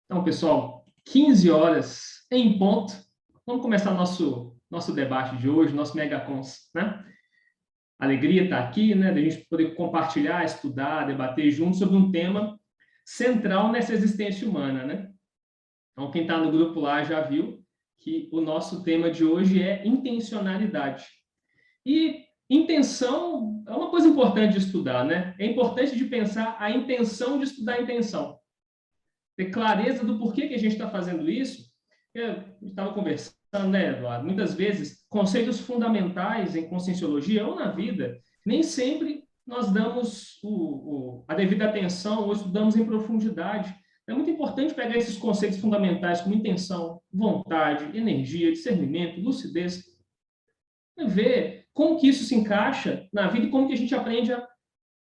Então, pessoal, 15 horas em ponto. Vamos começar nosso debate de hoje, nosso Megacons, né? Alegria estar aqui, né? Da gente poder compartilhar, estudar, debater juntos sobre um tema central nessa existência humana, né? Então, quem está no grupo lá já viu que o nosso tema de hoje é intencionalidade. E intenção é uma coisa importante de estudar, né? É importante de pensar a intenção de estudar a intenção. Ter clareza do porquê que a gente está fazendo isso. Eu estava conversando, né, Eduardo? Muitas vezes, conceitos fundamentais em conscienciologia ou na vida, nem sempre nós damos a devida atenção ou estudamos em profundidade. É muito importante pegar esses conceitos fundamentais como intenção, vontade, energia, discernimento, lucidez, e ver como que isso se encaixa na vida e como que a gente aprende a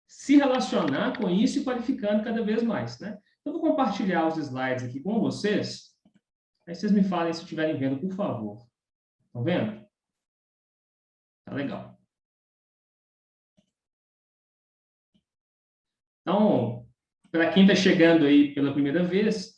se relacionar com isso e qualificando cada vez mais, né? Eu vou compartilhar os slides aqui com vocês. Aí vocês me falem se estiverem vendo, por favor. Estão vendo? Tá legal. Então, para quem está chegando aí pela primeira vez,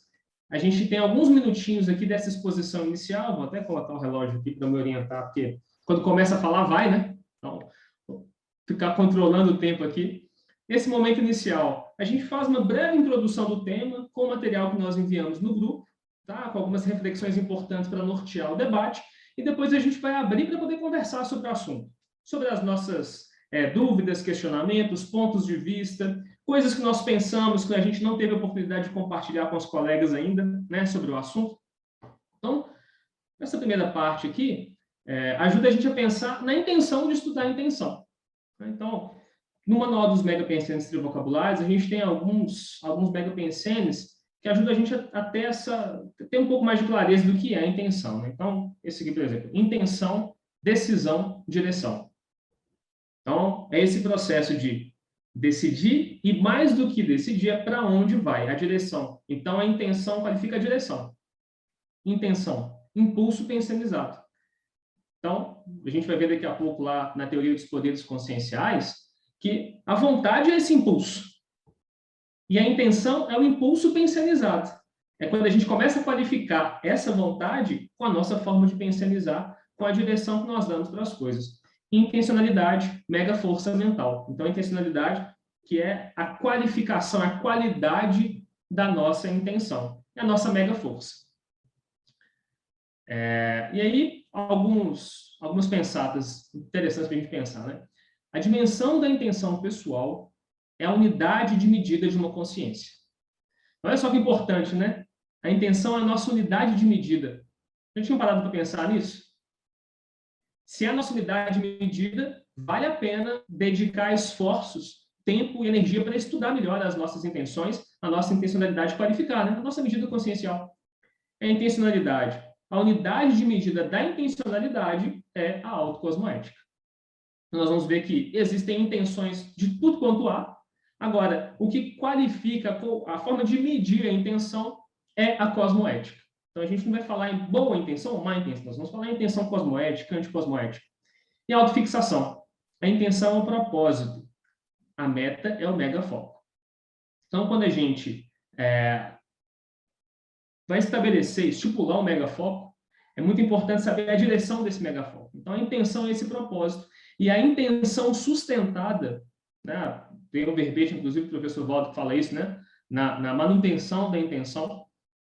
a gente tem alguns minutinhos aqui dessa exposição inicial. Vou até colocar o relógio aqui para me orientar, porque quando começa a falar, vai, né? Então, vou ficar controlando o tempo aqui. Nesse momento inicial, a gente faz uma breve introdução do tema com o material que nós enviamos no grupo, tá? Com algumas reflexões importantes para nortear o debate, e depois a gente vai abrir para poder conversar sobre o assunto, sobre as nossas dúvidas, questionamentos, pontos de vista, coisas que nós pensamos que a gente não teve a oportunidade de compartilhar com os colegas ainda, né, sobre o assunto. Então, essa primeira parte aqui ajuda a gente a pensar na intenção de estudar a intenção. Então, no Manual dos Megapensenes Trivocabulários, a gente tem alguns megapensenes que ajudam a gente a ter um pouco mais de clareza do que é a intenção, né? Então, esse aqui, por exemplo, intenção, decisão, direção. Então, é esse processo de decidir e, mais do que decidir, é para onde vai, a direção. Então, a intenção qualifica a direção. Intenção, impulso pensenizado. Então, a gente vai ver daqui a pouco lá na teoria dos poderes conscienciais que a vontade é esse impulso. E a intenção é o impulso pensenizado. É quando a gente começa a qualificar essa vontade com a nossa forma de pensenizar, com a direção que nós damos para as coisas. Intencionalidade, mega força mental. Então, a intencionalidade, que é a qualificação, a qualidade da nossa intenção. É a nossa mega força. E aí, algumas pensadas interessantes para a gente pensar, né? A dimensão da intenção pessoal é a unidade de medida de uma consciência. Olha só que importante, né? A intenção é a nossa unidade de medida. A gente tinha parado para pensar nisso? Se é a nossa unidade de medida, vale a pena dedicar esforços, tempo e energia para estudar melhor as nossas intenções, a nossa intencionalidade qualificada, né? A nossa medida consciencial. É a intencionalidade. A unidade de medida da intencionalidade é a autocosmoética. Nós vamos ver que existem intenções de tudo quanto há. Agora, o que qualifica a forma de medir a intenção é a cosmoética. Então, a gente não vai falar em boa intenção ou má intenção, nós vamos falar em intenção cosmoética, anticosmoética. E autofixação. A intenção é o propósito. A meta é o megafoco. Então, quando a gente vai estabelecer, estipular um megafoco, é muito importante saber a direção desse megafoco. Então, a intenção é esse propósito. E a intenção sustentada, né? Tem um verbete, inclusive, do professor Waldo que fala isso, né? Na manutenção da intenção,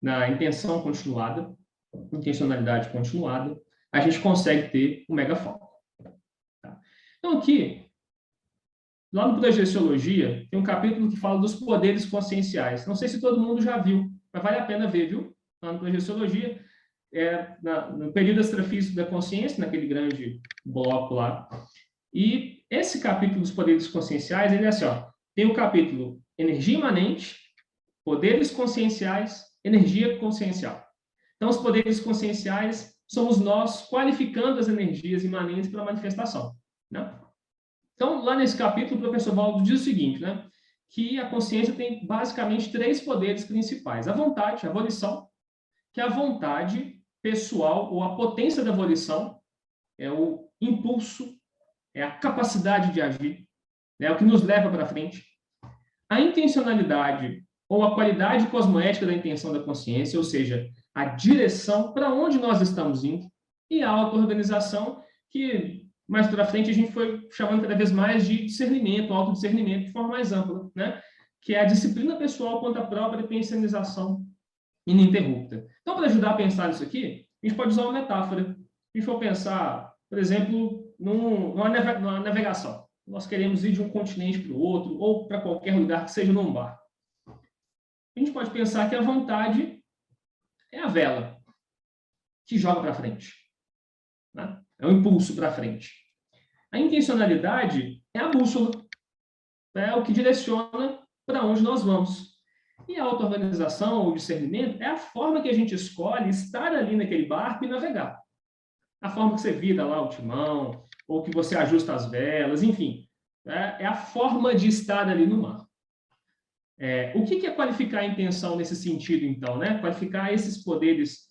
na intenção continuada, intencionalidade continuada, a gente consegue ter um megafoco. Tá? Então, aqui, lá no Projeciologia, tem um capítulo que fala dos poderes conscienciais. Não sei se todo mundo já viu, mas vale a pena ver, viu? Lá no Projeciologia, no período extrafísico da consciência, naquele grande bloco lá. E esse capítulo dos poderes conscienciais, ele é assim, ó, tem o capítulo energia imanente, poderes conscienciais, energia consciencial. Então, os poderes conscienciais somos nós qualificando as energias imanentes para a manifestação, né? Então, lá nesse capítulo, o professor Waldo diz o seguinte, né? Que a consciência tem basicamente 3 poderes principais. A vontade, a volição, que é a vontade pessoal ou a potência da volição, é o impulso, é a capacidade de agir, é o que nos leva para frente. A intencionalidade ou a qualidade cosmoética da intenção da consciência, ou seja, a direção para onde nós estamos indo, e a auto-organização, que mais para frente a gente foi chamando cada vez mais de discernimento, autodiscernimento de forma mais ampla, né? Que é a disciplina pessoal quanto à própria pensionização ininterrupta. Então, para ajudar a pensar nisso aqui, a gente pode usar uma metáfora. Se a gente for pensar, por exemplo, numa navegação. Nós queremos ir de um continente para o outro, ou para qualquer lugar que seja num barco. A gente pode pensar que a vontade é a vela que joga para frente, né? É o impulso para frente. A intencionalidade é a bússola, é o que direciona para onde nós vamos. E a auto-organização ou discernimento é a forma que a gente escolhe estar ali naquele barco e navegar. A forma que você vira lá o timão, ou que você ajusta as velas, enfim. É a forma de estar ali no mar. O que é qualificar a intenção nesse sentido, então, né? Qualificar esses poderes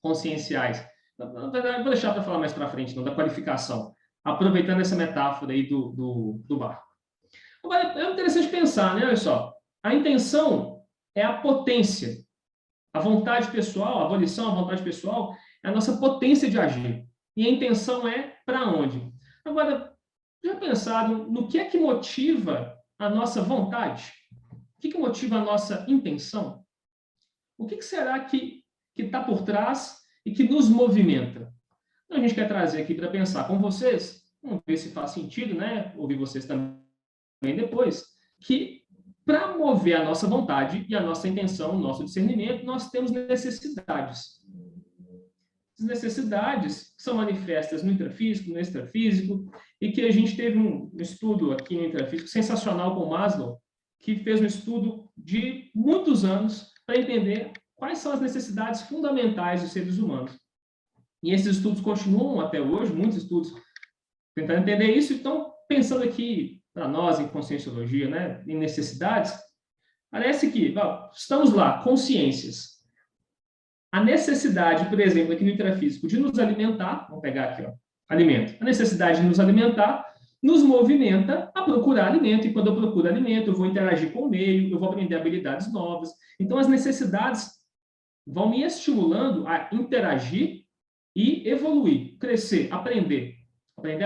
conscienciais. Vou deixar para falar mais para frente, não, da qualificação, aproveitando essa metáfora aí do barco. Agora, é interessante pensar, né? Olha só, a intenção é a potência, a vontade pessoal, a volição, a vontade pessoal é a nossa potência de agir. E a intenção é para onde? Agora, já pensaram no que é que motiva a nossa vontade? O que motiva a nossa intenção? O que será que está por trás e que nos movimenta? Então, a gente quer trazer aqui para pensar com vocês, vamos ver se faz sentido, né? Ouvir vocês também depois, que para mover a nossa vontade e a nossa intenção, o nosso discernimento, nós temos necessidades. As necessidades são manifestas no intrafísico, no extrafísico, e que a gente teve um estudo aqui no intrafísico sensacional com o Maslow, que fez um estudo de muitos anos para entender quais são as necessidades fundamentais dos seres humanos. E esses estudos continuam até hoje, muitos estudos tentando entender isso, então, pensando aqui para nós em conscienciologia, né, em necessidades, parece que estamos lá, consciências. A necessidade, por exemplo, aqui no intrafísico, de nos alimentar, vamos pegar aqui, ó, alimento. A necessidade de nos alimentar nos movimenta a procurar alimento, e quando eu procuro alimento, eu vou interagir com o meio, eu vou aprender habilidades novas. Então, as necessidades vão me estimulando a interagir e evoluir, crescer, aprender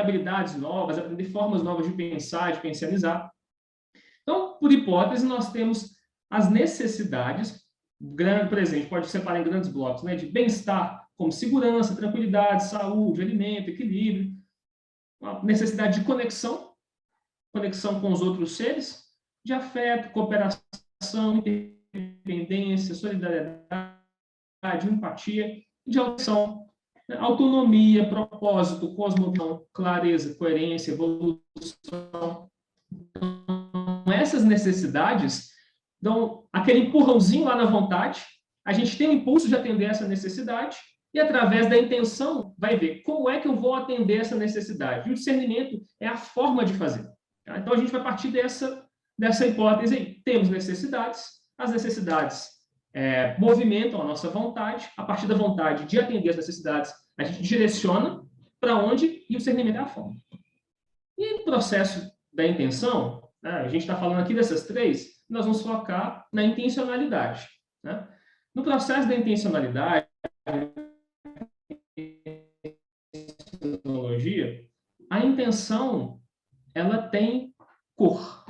habilidades novas, aprender formas novas de pensar, de pensionizar. Então, por hipótese, nós temos as necessidades, por exemplo, pode separar em grandes blocos, né, de bem-estar, como segurança, tranquilidade, saúde, alimento, equilíbrio, uma necessidade de conexão com os outros seres, de afeto, cooperação, independência, solidariedade, empatia, de audição, autonomia, propósito, cosmovisão, clareza, coerência, evolução. Então, essas necessidades dão aquele empurrãozinho lá na vontade, a gente tem o impulso de atender essa necessidade, e através da intenção vai ver como é que eu vou atender essa necessidade. E o discernimento é a forma de fazer. Tá? Então, a gente vai partir dessa hipótese aí. Temos necessidades, as necessidades movimentam a nossa vontade, a partir da vontade de atender as necessidades, a gente direciona para onde, e o discernimento é a forma. E no processo da intenção, né, a gente está falando aqui dessas três, nós vamos focar na intencionalidade. Né? No processo da intencionalidade, a intenção ela tem cor.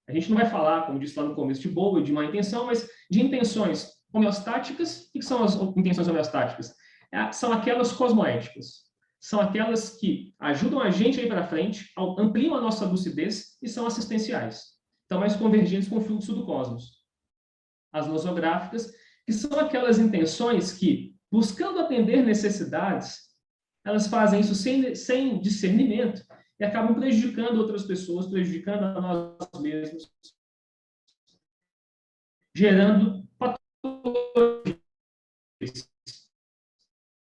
A gente não vai falar, como disse lá no começo, de boa e de má intenção, mas de intenções homeostáticas. O que são as intenções homeostáticas? São aquelas cosmoéticas. São aquelas que ajudam a gente a ir para frente, ampliam a nossa lucidez e são assistenciais. Estão mais convergentes com o fluxo do cosmos. As nosográficas, que são aquelas intenções que, buscando atender necessidades, elas fazem isso sem discernimento e acabam prejudicando outras pessoas, prejudicando a nós mesmos, gerando patologias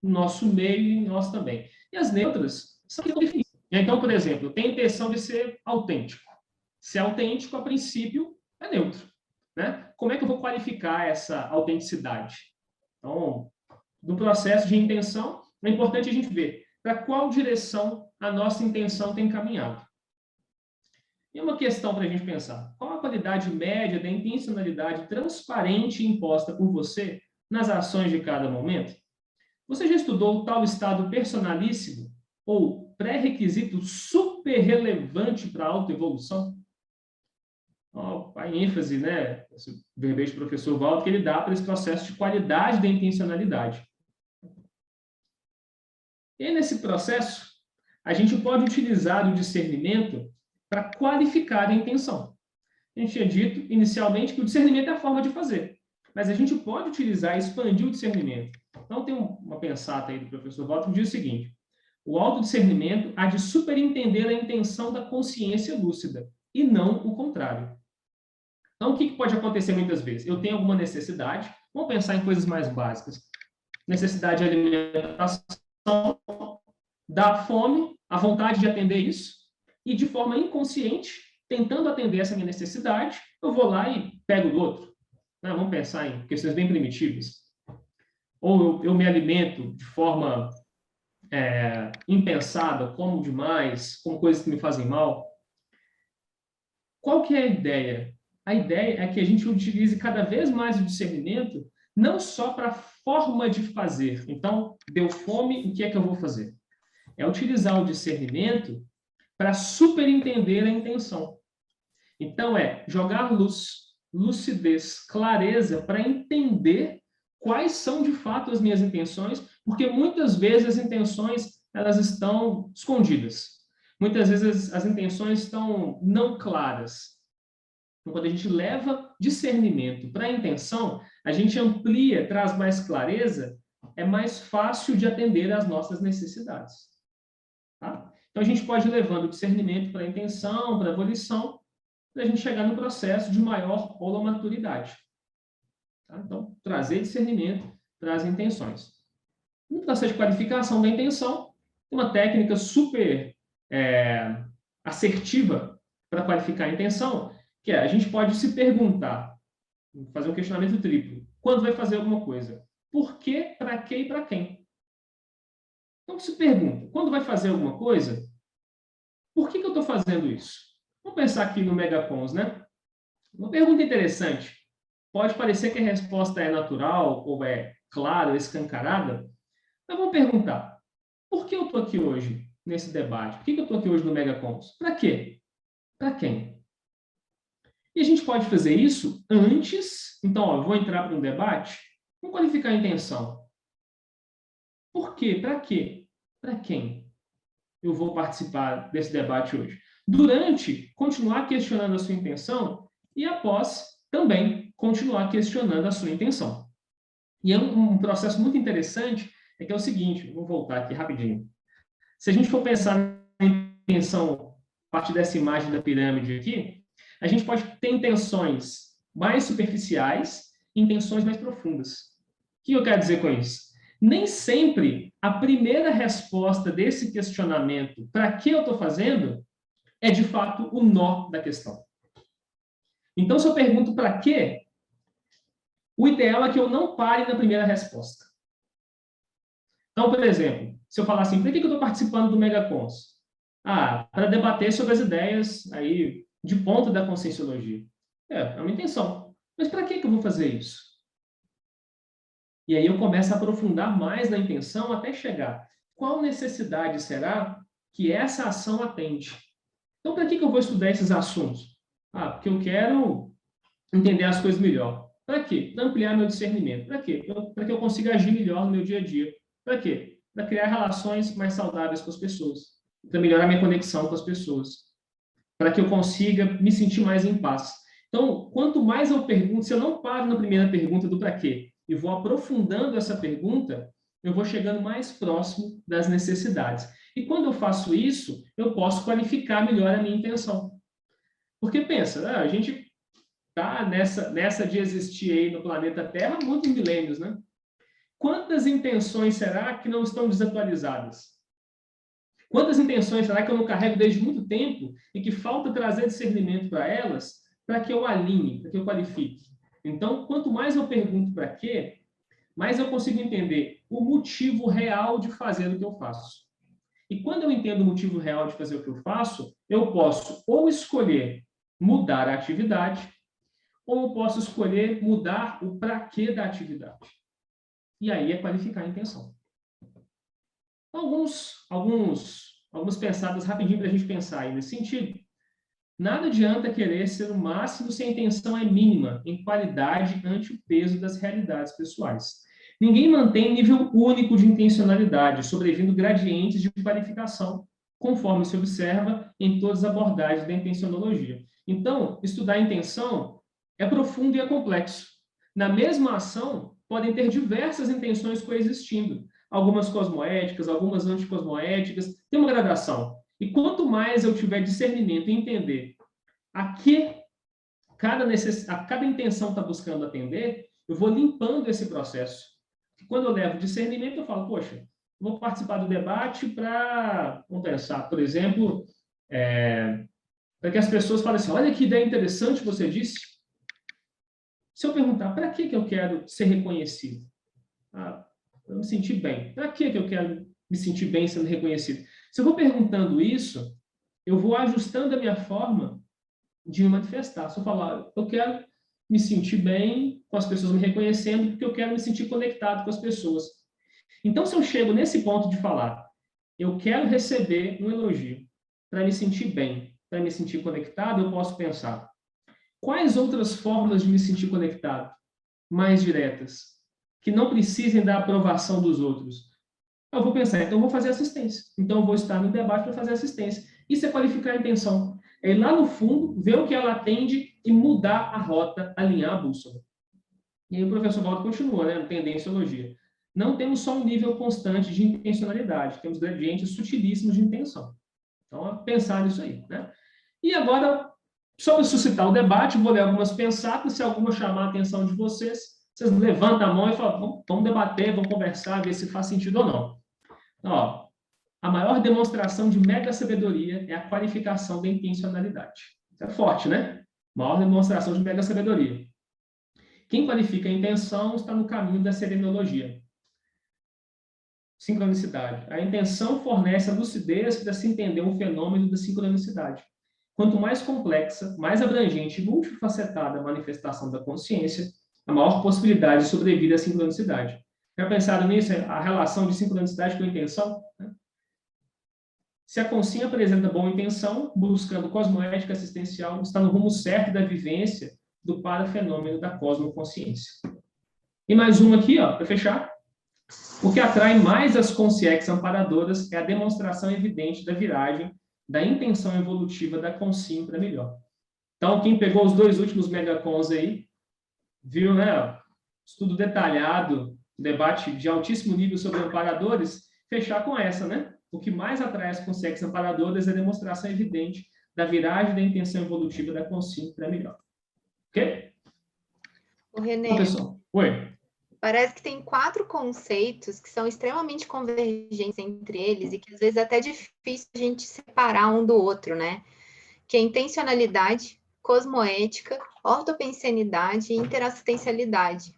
no nosso meio e em nós também. E as neutras são definidas. Então, por exemplo, tem a intenção de ser autêntico. Ser autêntico, a princípio, é neutro. Né? Como é que eu vou qualificar essa autenticidade? Então, no processo de intenção, é importante a gente ver para qual direção a nossa intenção tem caminhado. E uma questão para a gente pensar. Qual a qualidade média da intencionalidade transparente imposta por você nas ações de cada momento? Você já estudou o tal estado personalíssimo ou pré-requisito super relevante para a autoevolução? A ênfase, né, esse verbete do professor Waldo, que ele dá para esse processo de qualidade da intencionalidade. E nesse processo, a gente pode utilizar o discernimento para qualificar a intenção. A gente tinha dito inicialmente que o discernimento é a forma de fazer, mas a gente pode utilizar e expandir o discernimento. Então, tem uma pensata aí do professor Waldo que diz o seguinte: o autodiscernimento há de superintender a intenção da consciência lúcida, e não o contrário. Então, o que pode acontecer muitas vezes? Eu tenho alguma necessidade, vamos pensar em coisas mais básicas. Necessidade de alimentação, da fome, a vontade de atender isso, e de forma inconsciente, tentando atender essa minha necessidade, eu vou lá e pego do outro. Vamos pensar em questões bem primitivas. Ou eu me alimento de forma impensada, como demais, com coisas que me fazem mal. Qual que é a ideia? A ideia é que a gente utilize cada vez mais o discernimento, não só para a forma de fazer. Então, deu fome, o que é que eu vou fazer? É utilizar o discernimento para superentender a intenção. Então, é jogar luz, lucidez, clareza para entender quais são, de fato, as minhas intenções, porque muitas vezes as intenções elas estão escondidas. Muitas vezes as intenções estão não claras. Então, quando a gente leva discernimento para a intenção, a gente amplia, traz mais clareza, é mais fácil de atender às nossas necessidades. Tá? Então, a gente pode ir levando o discernimento para a intenção, para a volição, para a gente chegar no processo de maior holomaturidade. Tá? Então, trazer discernimento para as intenções. No processo de qualificação da intenção, uma técnica super assertiva para qualificar a intenção, que é, a gente pode se perguntar, fazer um questionamento triplo, quando vai fazer alguma coisa? Por quê, para quê e para quem? Então, se pergunta, quando vai fazer alguma coisa, por que eu estou fazendo isso? Vamos pensar aqui no Megacons, né? Uma pergunta interessante. Pode parecer que a resposta é natural, ou é clara, escancarada, mas vamos perguntar, por que eu estou aqui hoje, nesse debate? Por que eu estou aqui hoje no Megacons? Para quê? Para quem? E a gente pode fazer isso antes. Então, eu vou entrar para um debate, vamos qualificar a intenção. Por quê? Para quê? Para quem eu vou participar desse debate hoje? Durante, continuar questionando a sua intenção e após, também, continuar questionando a sua intenção. E é um processo muito interessante, que é o seguinte, vou voltar aqui rapidinho. Se a gente for pensar na intenção a partir dessa imagem da pirâmide aqui, a gente pode ter intenções mais superficiais e intenções mais profundas. O que eu quero dizer com isso? Nem sempre a primeira resposta desse questionamento, para que eu estou fazendo, é de fato o nó da questão. Então, se eu pergunto para quê, o ideal é que eu não pare na primeira resposta. Então, por exemplo, se eu falar assim, por que eu estou participando do Megacons? Para debater sobre as ideias aí de ponta da conscienciologia. É uma intenção. Mas para que eu vou fazer isso? E aí eu começo a aprofundar mais na intenção até chegar. Qual necessidade será que essa ação atende? Então, para que eu vou estudar esses assuntos? Porque eu quero entender as coisas melhor. Para quê? Para ampliar meu discernimento. Para quê? Para que eu consiga agir melhor no meu dia a dia. Para quê? Para criar relações mais saudáveis com as pessoas. Para melhorar minha conexão com as pessoas. Para que eu consiga me sentir mais em paz. Então, quanto mais eu pergunto, se eu não paro na primeira pergunta do para quê, e vou aprofundando essa pergunta, eu vou chegando mais próximo das necessidades. E quando eu faço isso, eu posso qualificar melhor a minha intenção. Porque pensa, a gente está nessa de existir aí no planeta Terra há muitos milênios, né? Quantas intenções será que não estão desatualizadas? Quantas intenções será que eu não carrego desde muito tempo e que falta trazer discernimento para elas, para que eu alinhe, para que eu qualifique? Então, quanto mais eu pergunto para quê, mais eu consigo entender o motivo real de fazer o que eu faço. E quando eu entendo o motivo real de fazer o que eu faço, eu posso ou escolher mudar a atividade, ou eu posso escolher mudar o para quê da atividade. E aí é qualificar a intenção. Algumas pensadas rapidinho para a gente pensar aí nesse sentido. Nada adianta querer ser o máximo se a intenção é mínima em qualidade ante o peso das realidades pessoais. Ninguém mantém nível único de intencionalidade, sobrevindo gradientes de qualificação, conforme se observa em todas as abordagens da intencionologia. Então, estudar a intenção é profundo e é complexo. Na mesma ação, podem ter diversas intenções coexistindo, algumas cosmoéticas, algumas anticosmoéticas, tem uma gradação. E quanto mais eu tiver discernimento e entender a que cada intenção está buscando atender, eu vou limpando esse processo. Quando eu levo discernimento, eu falo, poxa, vou participar do debate para, vamos pensar, por exemplo, para que as pessoas falem assim, olha que ideia interessante você disse. Se eu perguntar, para que eu quero ser reconhecido? Para eu me sentir bem. Para que eu quero me sentir bem sendo reconhecido? Se eu vou perguntando isso, eu vou ajustando a minha forma de me manifestar. Se eu falar, eu quero me sentir bem com as pessoas me reconhecendo, porque eu quero me sentir conectado com as pessoas. Então, se eu chego nesse ponto de falar, eu quero receber um elogio para me sentir bem, para me sentir conectado, eu posso pensar, quais outras formas de me sentir conectado, mais diretas, que não precisem da aprovação dos outros? Eu vou pensar, então eu vou fazer assistência. Então eu vou estar no debate para fazer assistência. Isso é qualificar a intenção. É ir lá no fundo, ver o que ela atende e mudar a rota, alinhar a bússola. E aí o professor Waldo continua, né, na tendenciologia. Não temos só um nível constante de intencionalidade, temos gradientes sutilíssimos de intenção. Então, é pensar nisso aí. Né? E agora, só para suscitar o debate, vou ler algumas pensadas, se alguma chamar a atenção de vocês, vocês levantam a mão e falam, vamos debater, vamos conversar, ver se faz sentido ou não. Então, ó, a maior demonstração de mega sabedoria é a qualificação da intencionalidade. Isso é forte, né? Maior demonstração de mega sabedoria. Quem qualifica a intenção está no caminho da serenologia. Sincronicidade. A intenção fornece a lucidez para se entender um fenômeno da sincronicidade. Quanto mais complexa, mais abrangente e multifacetada a manifestação da consciência, a maior possibilidade de sobrevir à sincronicidade. Já pensaram nisso? A relação de sincronicidade com a intenção? Se a consciência apresenta boa intenção, buscando cosmoética assistencial, está no rumo certo da vivência do parafenômeno da cosmoconsciência. E mais uma aqui, para fechar. O que atrai mais as consciências amparadoras é a demonstração evidente da viragem da intenção evolutiva da consciência para melhor. Então, quem pegou os dois últimos megacons aí, viu, né? Estudo detalhado, debate de altíssimo nível sobre amparadores, fechar com essa, né? O que mais atrai as consciências amparadoras é a demonstração evidente da viragem da intenção evolutiva da consciência para melhor. Ok? O René, então, pessoal. Oi. Parece que tem 4 conceitos que são extremamente convergentes entre eles e que às vezes é até difícil a gente separar um do outro, né? Que é intencionalidade, cosmoética, ortopensenidade e interassistencialidade.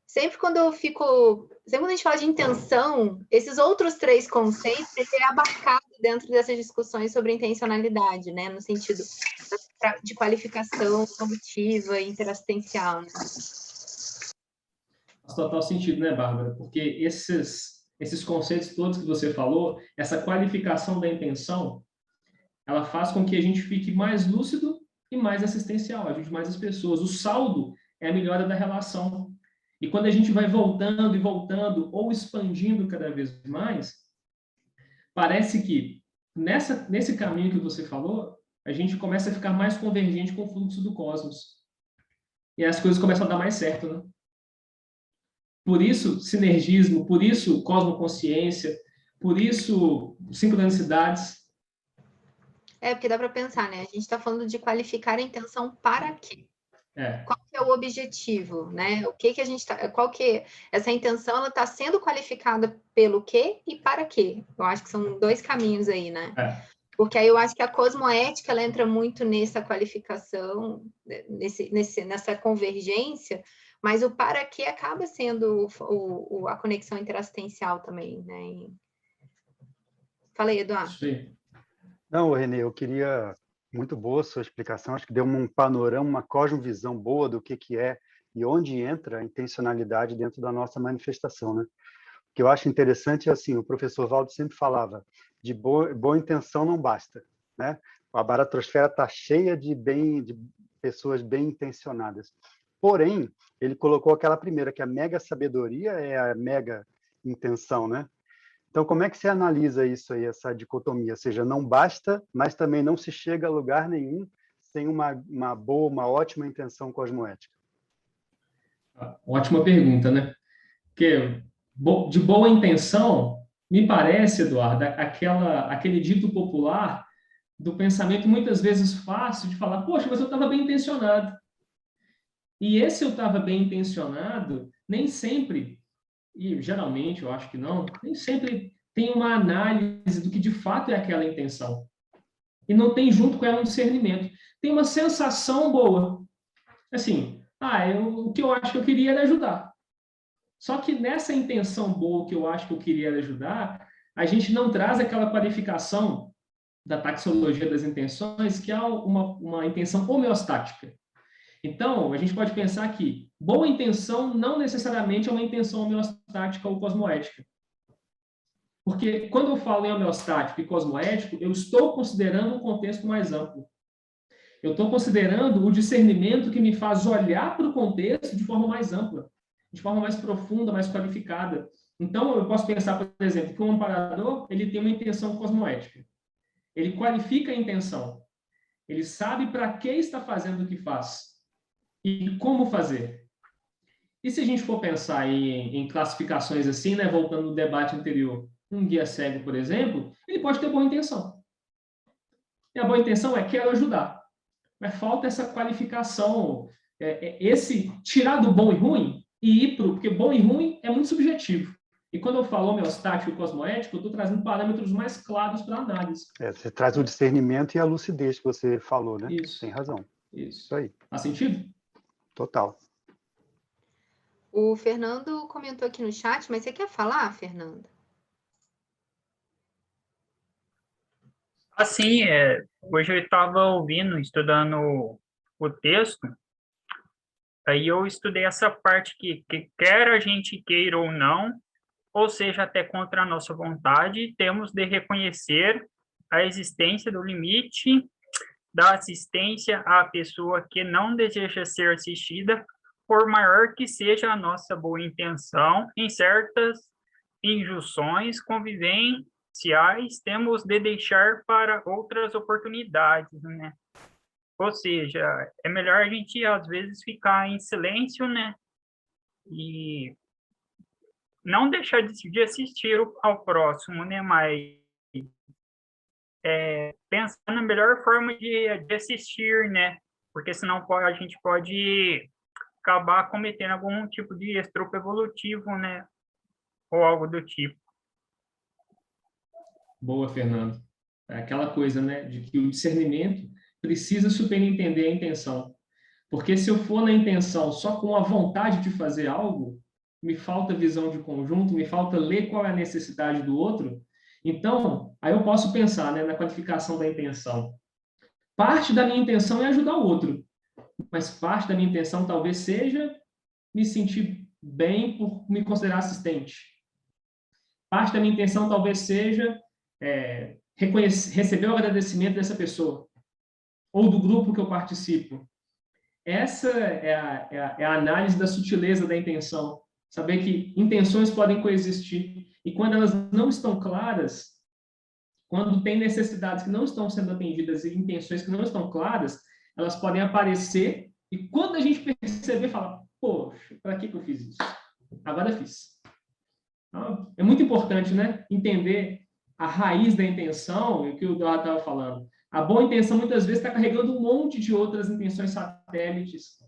Sempre quando a gente fala de intenção, esses outros 3 conceitos ele é abarcado dentro dessas discussões sobre intencionalidade, né? No sentido de qualificação cognitiva e interassistencial, né? Faz total sentido, né, Bárbara? Porque esses conceitos todos que você falou, essa qualificação da intenção, ela faz com que a gente fique mais lúcido e mais assistencial, ajude mais as pessoas. O saldo é a melhora da relação. E quando a gente vai voltando e voltando, ou expandindo cada vez mais, parece que nesse caminho que você falou, a gente começa a ficar mais convergente com o fluxo do cosmos. E as coisas começam a dar mais certo, né? Por isso, sinergismo, por isso, cosmoconsciência, por isso, sincronicidades. Porque dá para pensar, né? A gente está falando de qualificar a intenção para quê? Qual que é o objetivo, né? O que a gente tá, qual que essa intenção ela está sendo qualificada pelo quê e para quê? Eu acho que são 2 caminhos aí, né? Porque aí eu acho que a cosmoética ela entra muito nessa qualificação, nessa convergência, mas o para quê acaba sendo a conexão interassistencial também, né? Fala aí, Eduardo. Sim. Não, Renê, eu queria Muito boa a sua explicação, acho que deu um panorama, uma cosmovisão boa do que é e onde entra a intencionalidade dentro da nossa manifestação, né? O que eu acho interessante é assim, o professor Valdo sempre falava, de boa intenção não basta, né? A baratrosfera está cheia de pessoas bem intencionadas. Porém, ele colocou aquela primeira, que a mega sabedoria é a mega intenção, né? Então, como é que você analisa isso aí, essa dicotomia? Ou seja, não basta, mas também não se chega a lugar nenhum sem uma boa, uma ótima intenção cosmoética. Ótima pergunta, né? Porque de boa intenção, me parece, Eduardo, aquele dito popular do pensamento muitas vezes fácil de falar, poxa, mas eu estava bem intencionado. E esse eu estava bem intencionado, nem sempre, e geralmente eu acho que não, nem sempre tem uma análise do que de fato é aquela intenção. E não tem junto com ela um discernimento. Tem uma sensação boa. Assim, o que eu acho que eu queria era ajudar. Só que nessa intenção boa que eu acho que eu queria era ajudar, a gente não traz aquela qualificação da taxologia das intenções, que é uma intenção homeostática. Então, a gente pode pensar que boa intenção não necessariamente é uma intenção homeostática ou cosmoética. Porque quando eu falo em homeostático e cosmoético, eu estou considerando um contexto mais amplo. Eu estou considerando o discernimento que me faz olhar para o contexto de forma mais ampla, de forma mais profunda, mais qualificada. Então, eu posso pensar, por exemplo, que um amparador ele tem uma intenção cosmoética. Ele qualifica a intenção. Ele sabe para que está fazendo o que faz e como fazer. E se a gente for pensar em classificações assim, né, voltando no debate anterior, um guia cego, por exemplo, ele pode ter boa intenção. E a boa intenção é quero ajudar. Mas falta essa qualificação, esse tirar do bom e ruim e ir para o... Porque bom e ruim é muito subjetivo. E quando eu falo homeostático e cosmoético, eu estou trazendo parâmetros mais claros para a análise. Você traz o discernimento e a lucidez que você falou, né? Isso. Tem razão. Isso aí. Faz sentido? Total. O Fernando comentou aqui no chat, mas você quer falar, Fernando? Assim, hoje eu estava ouvindo, estudando o texto, aí eu estudei essa parte que quer a gente queira ou não, ou seja, até contra a nossa vontade, temos de reconhecer a existência do limite da assistência à pessoa que não deseja ser assistida, por maior que seja a nossa boa intenção, em certas injunções convivenciais, temos de deixar para outras oportunidades, né? Ou seja, é melhor a gente, às vezes, ficar em silêncio, né? E não deixar de assistir ao próximo, né? Mas pensar na melhor forma de assistir, né? Porque senão a gente pode acabar cometendo algum tipo de estropo evolutivo, né? Ou algo do tipo. Boa, Fernando. É aquela coisa, né, de que o discernimento precisa superentender a intenção. Porque se eu for na intenção só com a vontade de fazer algo, me falta visão de conjunto, me falta ler qual é a necessidade do outro. Então, aí eu posso pensar, né, na qualificação da intenção. Parte da minha intenção é ajudar o outro, mas parte da minha intenção talvez seja me sentir bem por me considerar assistente. Parte da minha intenção talvez seja receber o agradecimento dessa pessoa ou do grupo que eu participo. Essa é a análise da sutileza da intenção. Saber que intenções podem coexistir. E quando elas não estão claras, quando tem necessidades que não estão sendo atendidas e intenções que não estão claras, elas podem aparecer e quando a gente perceber, falar, poxa, para que eu fiz isso? Agora eu fiz. Então, é muito importante, né, entender a raiz da intenção, e o que o Eduardo estava falando. A boa intenção, muitas vezes, está carregando um monte de outras intenções satélites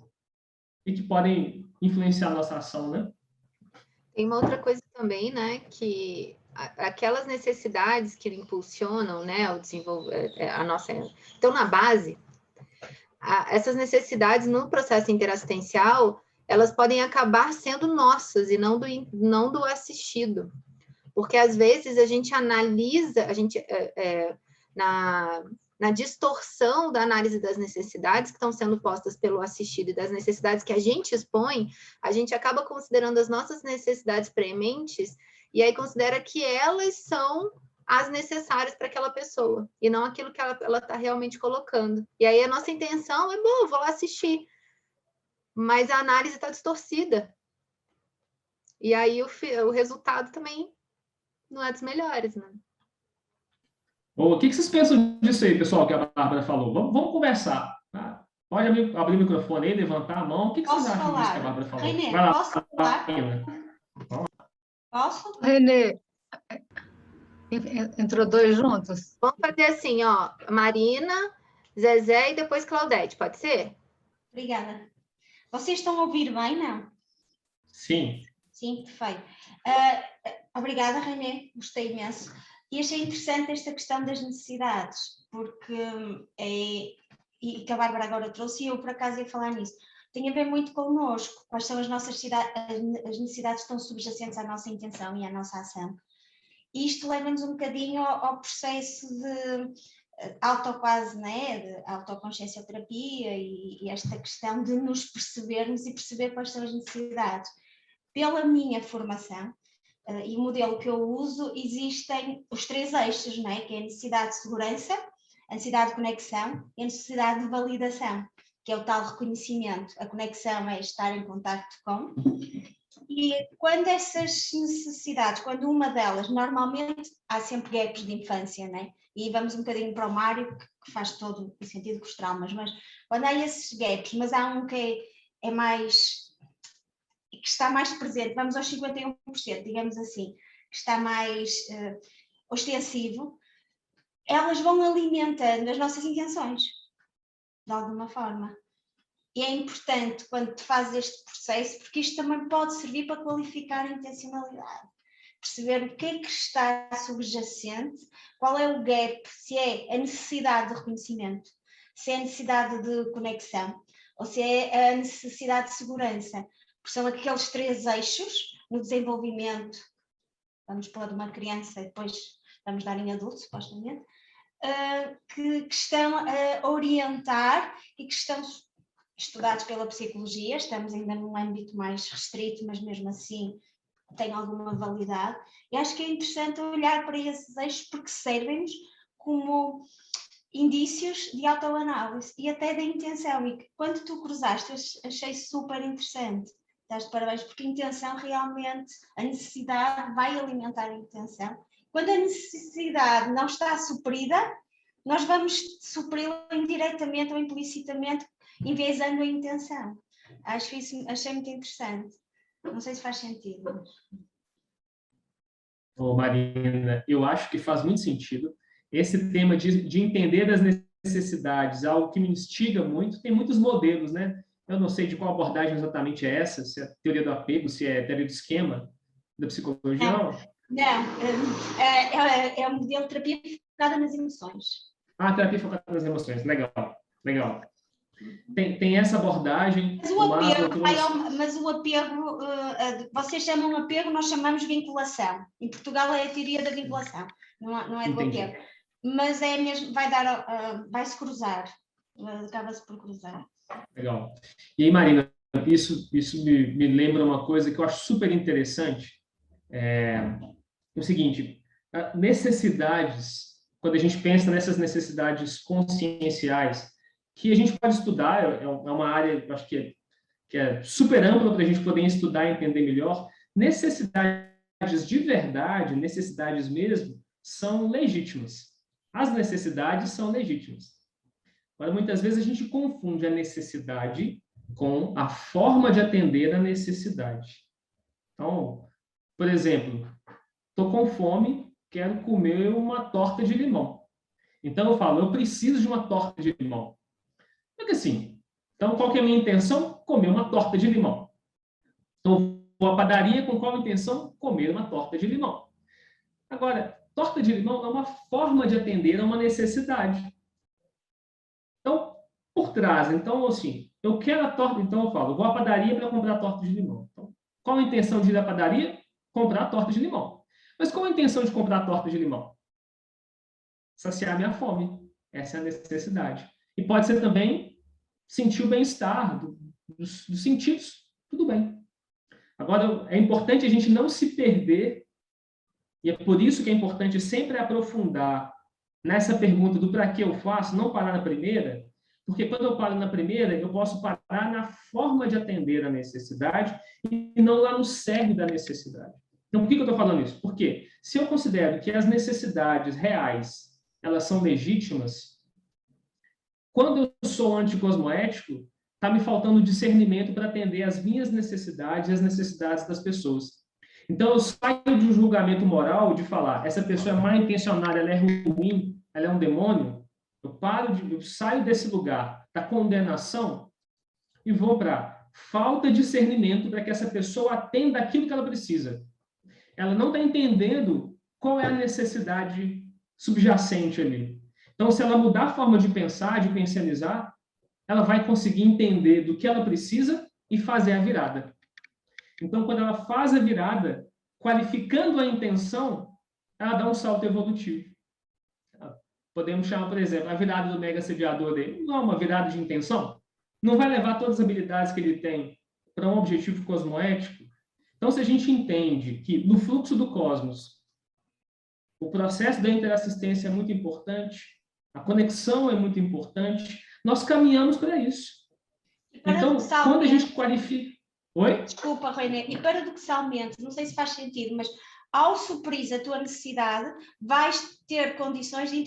e que podem influenciar a nossa ação, né? Tem uma outra coisa também, né, que aquelas necessidades que impulsionam, né, o desenvolver a nossa... Então, na base, essas necessidades no processo interassistencial, elas podem acabar sendo nossas e não do assistido. Porque, às vezes, a gente analisa, na na distorção da análise das necessidades que estão sendo postas pelo assistido e das necessidades que a gente expõe, a gente acaba considerando as nossas necessidades prementes e aí considera que elas são as necessárias para aquela pessoa, e não aquilo que ela está realmente colocando. E aí a nossa intenção é, bom, vou lá assistir, mas a análise está distorcida. E aí o resultado também não é dos melhores, né? O que vocês pensam disso aí, pessoal, que a Bárbara falou? Vamos conversar. Tá? Pode abrir o microfone aí, levantar a mão. O que vocês acham disso que a Bárbara falou? Renê, Vai lá, posso falar? Posso? Renê, entrou dois juntos? Vamos fazer assim, ó, Marina, Zezé e depois Claudete, pode ser? Obrigada. Vocês estão a ouvir bem, não? Sim. Sim, perfeito. Obrigada, Renê, gostei imenso. E achei interessante esta questão das necessidades, porque e que a Bárbara agora trouxe, e eu por acaso ia falar nisso, tem a ver muito connosco, quais são as nossas as necessidades que estão subjacentes à nossa intenção e à nossa ação. E isto leva-nos um bocadinho ao processo de quase, né, de autoconsciencioterapia e esta questão de nos percebermos e perceber quais são as necessidades. Pela minha formação e o modelo que eu uso, existem os 3 eixos, né, que é a necessidade de segurança, a necessidade de conexão e a necessidade de validação, que é o tal reconhecimento. A conexão é estar em contacto com. E quando essas necessidades, quando uma delas, normalmente há sempre gaps de infância, né? E vamos um bocadinho para o Mário, que faz todo o sentido com os traumas, mas quando há esses gaps, mas há um que é mais, que está mais presente, vamos aos 51%, digamos assim, que está mais ostensivo, elas vão alimentando as nossas intenções, de alguma forma. E é importante quando tu fazes este processo, porque isto também pode servir para qualificar a intencionalidade. Perceber o que é que está subjacente, qual é o gap, se é a necessidade de reconhecimento, se é a necessidade de conexão, ou se é a necessidade de segurança. Porque são aqueles 3 eixos no desenvolvimento, vamos pôr de uma criança e depois vamos dar em adulto, supostamente, que estão a orientar e que estão estudados pela psicologia. Estamos ainda num âmbito mais restrito, mas mesmo assim tem alguma validade. E acho que é interessante olhar para esses eixos porque servem-nos como indícios de autoanálise e até da intenção. E que, quando tu cruzaste, eu achei super interessante. Estás de parabéns, porque a intenção realmente, a necessidade vai alimentar a intenção. Quando a necessidade não está suprida, nós vamos supri-la indiretamente ou implicitamente, enviesando a intenção. Achei muito interessante. Não sei se faz sentido. Marina, eu acho que faz muito sentido. Esse tema de entender as necessidades, algo que me instiga muito, tem muitos modelos, né? Eu não sei de qual abordagem exatamente é essa, se é a teoria do apego, se é a teoria do esquema da psicologia. Não, é um modelo de terapia focada nas emoções. Terapia focada nas emoções, legal, legal. Tem essa abordagem. Mas o apego, vocês chamam apego, nós chamamos vinculação. Em Portugal é a teoria da vinculação, não é do apego. Mas é mesmo, vai-se cruzar, acaba-se por cruzar. Legal. E aí, Marina, isso me lembra uma coisa que eu acho super interessante. É o seguinte, necessidades, quando a gente pensa nessas necessidades conscienciais, que a gente pode estudar, é uma área, eu acho que é super ampla para a gente poder estudar e entender melhor. Necessidades de verdade, necessidades mesmo, são legítimas. As necessidades são legítimas. Mas muitas vezes a gente confunde a necessidade com a forma de atender a necessidade. Então, por exemplo, estou com fome, quero comer uma torta de limão. Então eu falo, eu preciso de uma torta de limão. É que assim, então qual que é a minha intenção? Comer uma torta de limão. Então vou à padaria com qual intenção? Comer uma torta de limão. Agora, torta de limão é uma forma de atender a uma necessidade. Então, por trás, então assim, eu quero a torta, então eu falo, vou à padaria para comprar a torta de limão. Então, qual a intenção de ir à padaria? Comprar a torta de limão. Mas qual a intenção de comprar a torta de limão? Saciar minha fome. Essa é a necessidade. E pode ser também sentir o bem-estar dos sentidos. Tudo bem. Agora, é importante a gente não se perder, e é por isso que é importante sempre aprofundar nessa pergunta do para que eu faço, não parar na primeira, porque quando eu paro na primeira, eu posso parar na forma de atender a necessidade e não lá no cerne da necessidade. Então, por que eu estou falando isso? Porque se eu considero que as necessidades reais, elas são legítimas, quando eu sou anticosmoético, está me faltando discernimento para atender as minhas necessidades e as necessidades das pessoas. Então, eu saio de um julgamento moral de falar, essa pessoa é mal intencionada, ela é ruim, ela é um demônio. Eu saio desse lugar da condenação e vou para falta de discernimento para que essa pessoa atenda aquilo que ela precisa. Ela não está entendendo qual é a necessidade subjacente ali. Então, se ela mudar a forma de pensar, de pensionizar, ela vai conseguir entender do que ela precisa e fazer a virada. Então, quando ela faz a virada, qualificando a intenção, ela dá um salto evolutivo. Podemos chamar, por exemplo, a virada do mega sediador dele. Não é uma virada de intenção? Não vai levar todas as habilidades que ele tem para um objetivo cosmoético? Então, se a gente entende que no fluxo do cosmos, o processo da interassistência é muito importante, a conexão é muito importante, nós caminhamos para isso. Então, quando a gente qualifica... Oi? Desculpa, René. E paradoxalmente, não sei se faz sentido, mas ao suprir a tua necessidade, vais ter condições de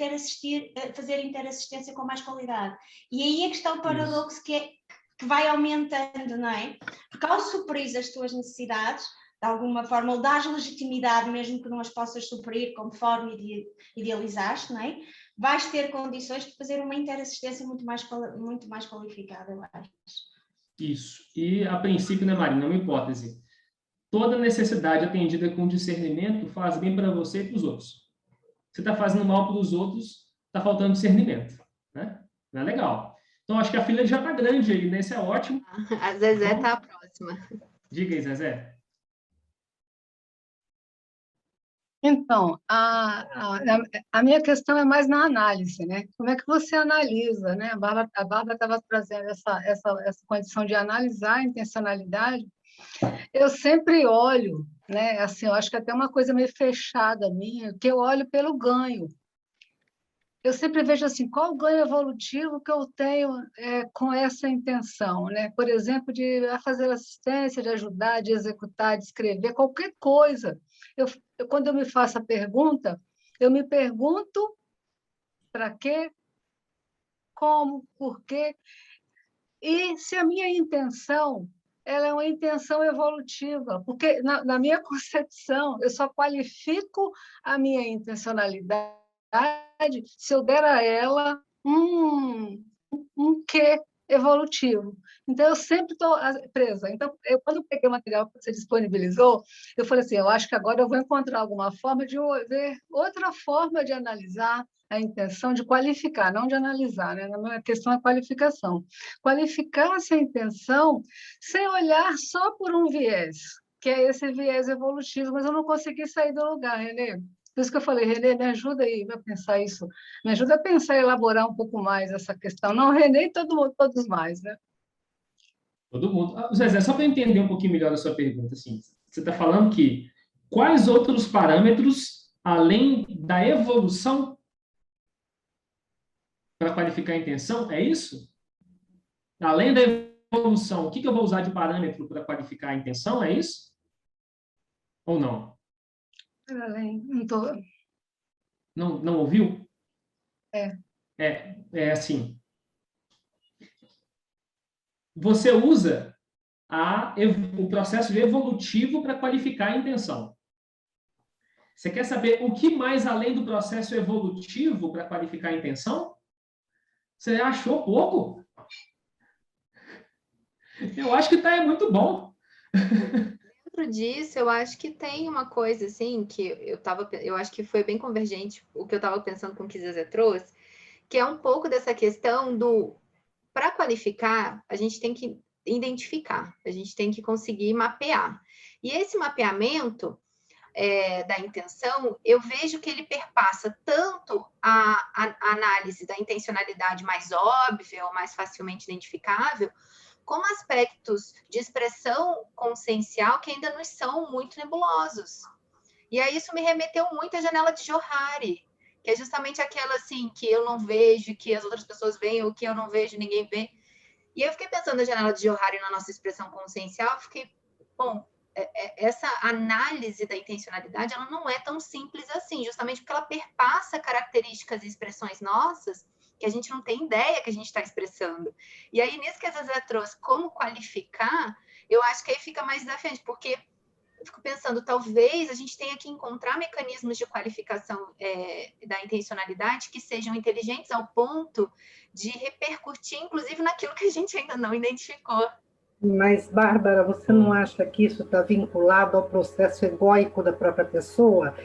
fazer interassistência com mais qualidade. E aí é que está o paradoxo que vai aumentando, não é? Porque ao suprir as tuas necessidades, de alguma forma, ou dás legitimidade, mesmo que não as possas suprir conforme idealizaste, não é? Vais ter condições de fazer uma interassistência muito mais qualificada, eu acho. Isso. E, a princípio, né, Marina, uma hipótese. Toda necessidade atendida com discernimento faz bem para você e para os outros. Você está fazendo mal para os outros, está faltando discernimento. Né? Não é legal. Então, acho que a fila já está grande aí, né? Isso é ótimo. A Zezé está a próxima. Diga aí, Zezé. Então, a minha questão é mais na análise, né? Como é que você analisa, né? A Bárbara estava trazendo essa condição de analisar a intencionalidade. Eu sempre olho, né? Assim, eu acho que até uma coisa meio fechada minha, que eu olho pelo ganho. Eu sempre vejo assim, qual o ganho evolutivo que eu tenho com essa intenção, né? Por exemplo, de fazer assistência, de ajudar, de executar, de escrever, qualquer coisa. Quando eu me faço a pergunta, eu me pergunto para quê, como, por quê, e se a minha intenção ela é uma intenção evolutiva, porque na minha concepção eu só qualifico a minha intencionalidade se eu der a ela um quê evolutivo. Então, eu sempre estou presa. Então, quando eu peguei o material que você disponibilizou, eu falei assim, eu acho que agora eu vou encontrar alguma forma de ver outra forma de analisar a intenção, de qualificar, não de analisar, né? A minha questão é qualificação. Qualificar essa intenção sem olhar só por um viés, que é esse viés evolutivo, mas eu não consegui sair do lugar, Renê. Por isso que eu falei, Renê, me ajuda aí a pensar isso. Me ajuda a pensar e elaborar um pouco mais essa questão. Não, Renê e todos mais, né? Todo mundo. Zezé, só para entender um pouquinho melhor a sua pergunta, assim, você está falando que quais outros parâmetros, além da evolução, para qualificar a intenção, é isso? Além da evolução, o que eu vou usar de parâmetro para qualificar a intenção, é isso? Ou não? Não ouviu? É assim. Você usa o processo evolutivo para qualificar a intenção. Você quer saber o que mais além do processo evolutivo para qualificar a intenção? Você achou pouco? Eu acho que é muito bom. Dentro disso, eu acho que tem uma coisa assim que eu acho que foi bem convergente o que eu estava pensando com o que Zezé trouxe, que é um pouco dessa questão para qualificar, a gente tem que identificar, a gente tem que conseguir mapear. E esse mapeamento da intenção, eu vejo que ele perpassa tanto a análise da intencionalidade mais óbvia ou mais facilmente identificável, como aspectos de expressão consciencial que ainda nos são muito nebulosos. E aí isso me remeteu muito à janela de Johari, que é justamente aquela assim, que eu não vejo, que as outras pessoas veem, ou que eu não vejo, ninguém vê. E eu fiquei pensando na janela de Johari na nossa expressão consciencial, fiquei, bom, essa análise da intencionalidade, ela não é tão simples assim, justamente porque ela perpassa características e expressões nossas que a gente não tem ideia que a gente está expressando. E aí, nisso que a Zezé trouxe, como qualificar, eu acho que aí fica mais desafiante, porque eu fico pensando, talvez a gente tenha que encontrar mecanismos de qualificação da intencionalidade que sejam inteligentes ao ponto de repercutir, inclusive, naquilo que a gente ainda não identificou. Mas, Bárbara, você não acha que isso está vinculado ao processo egóico da própria pessoa?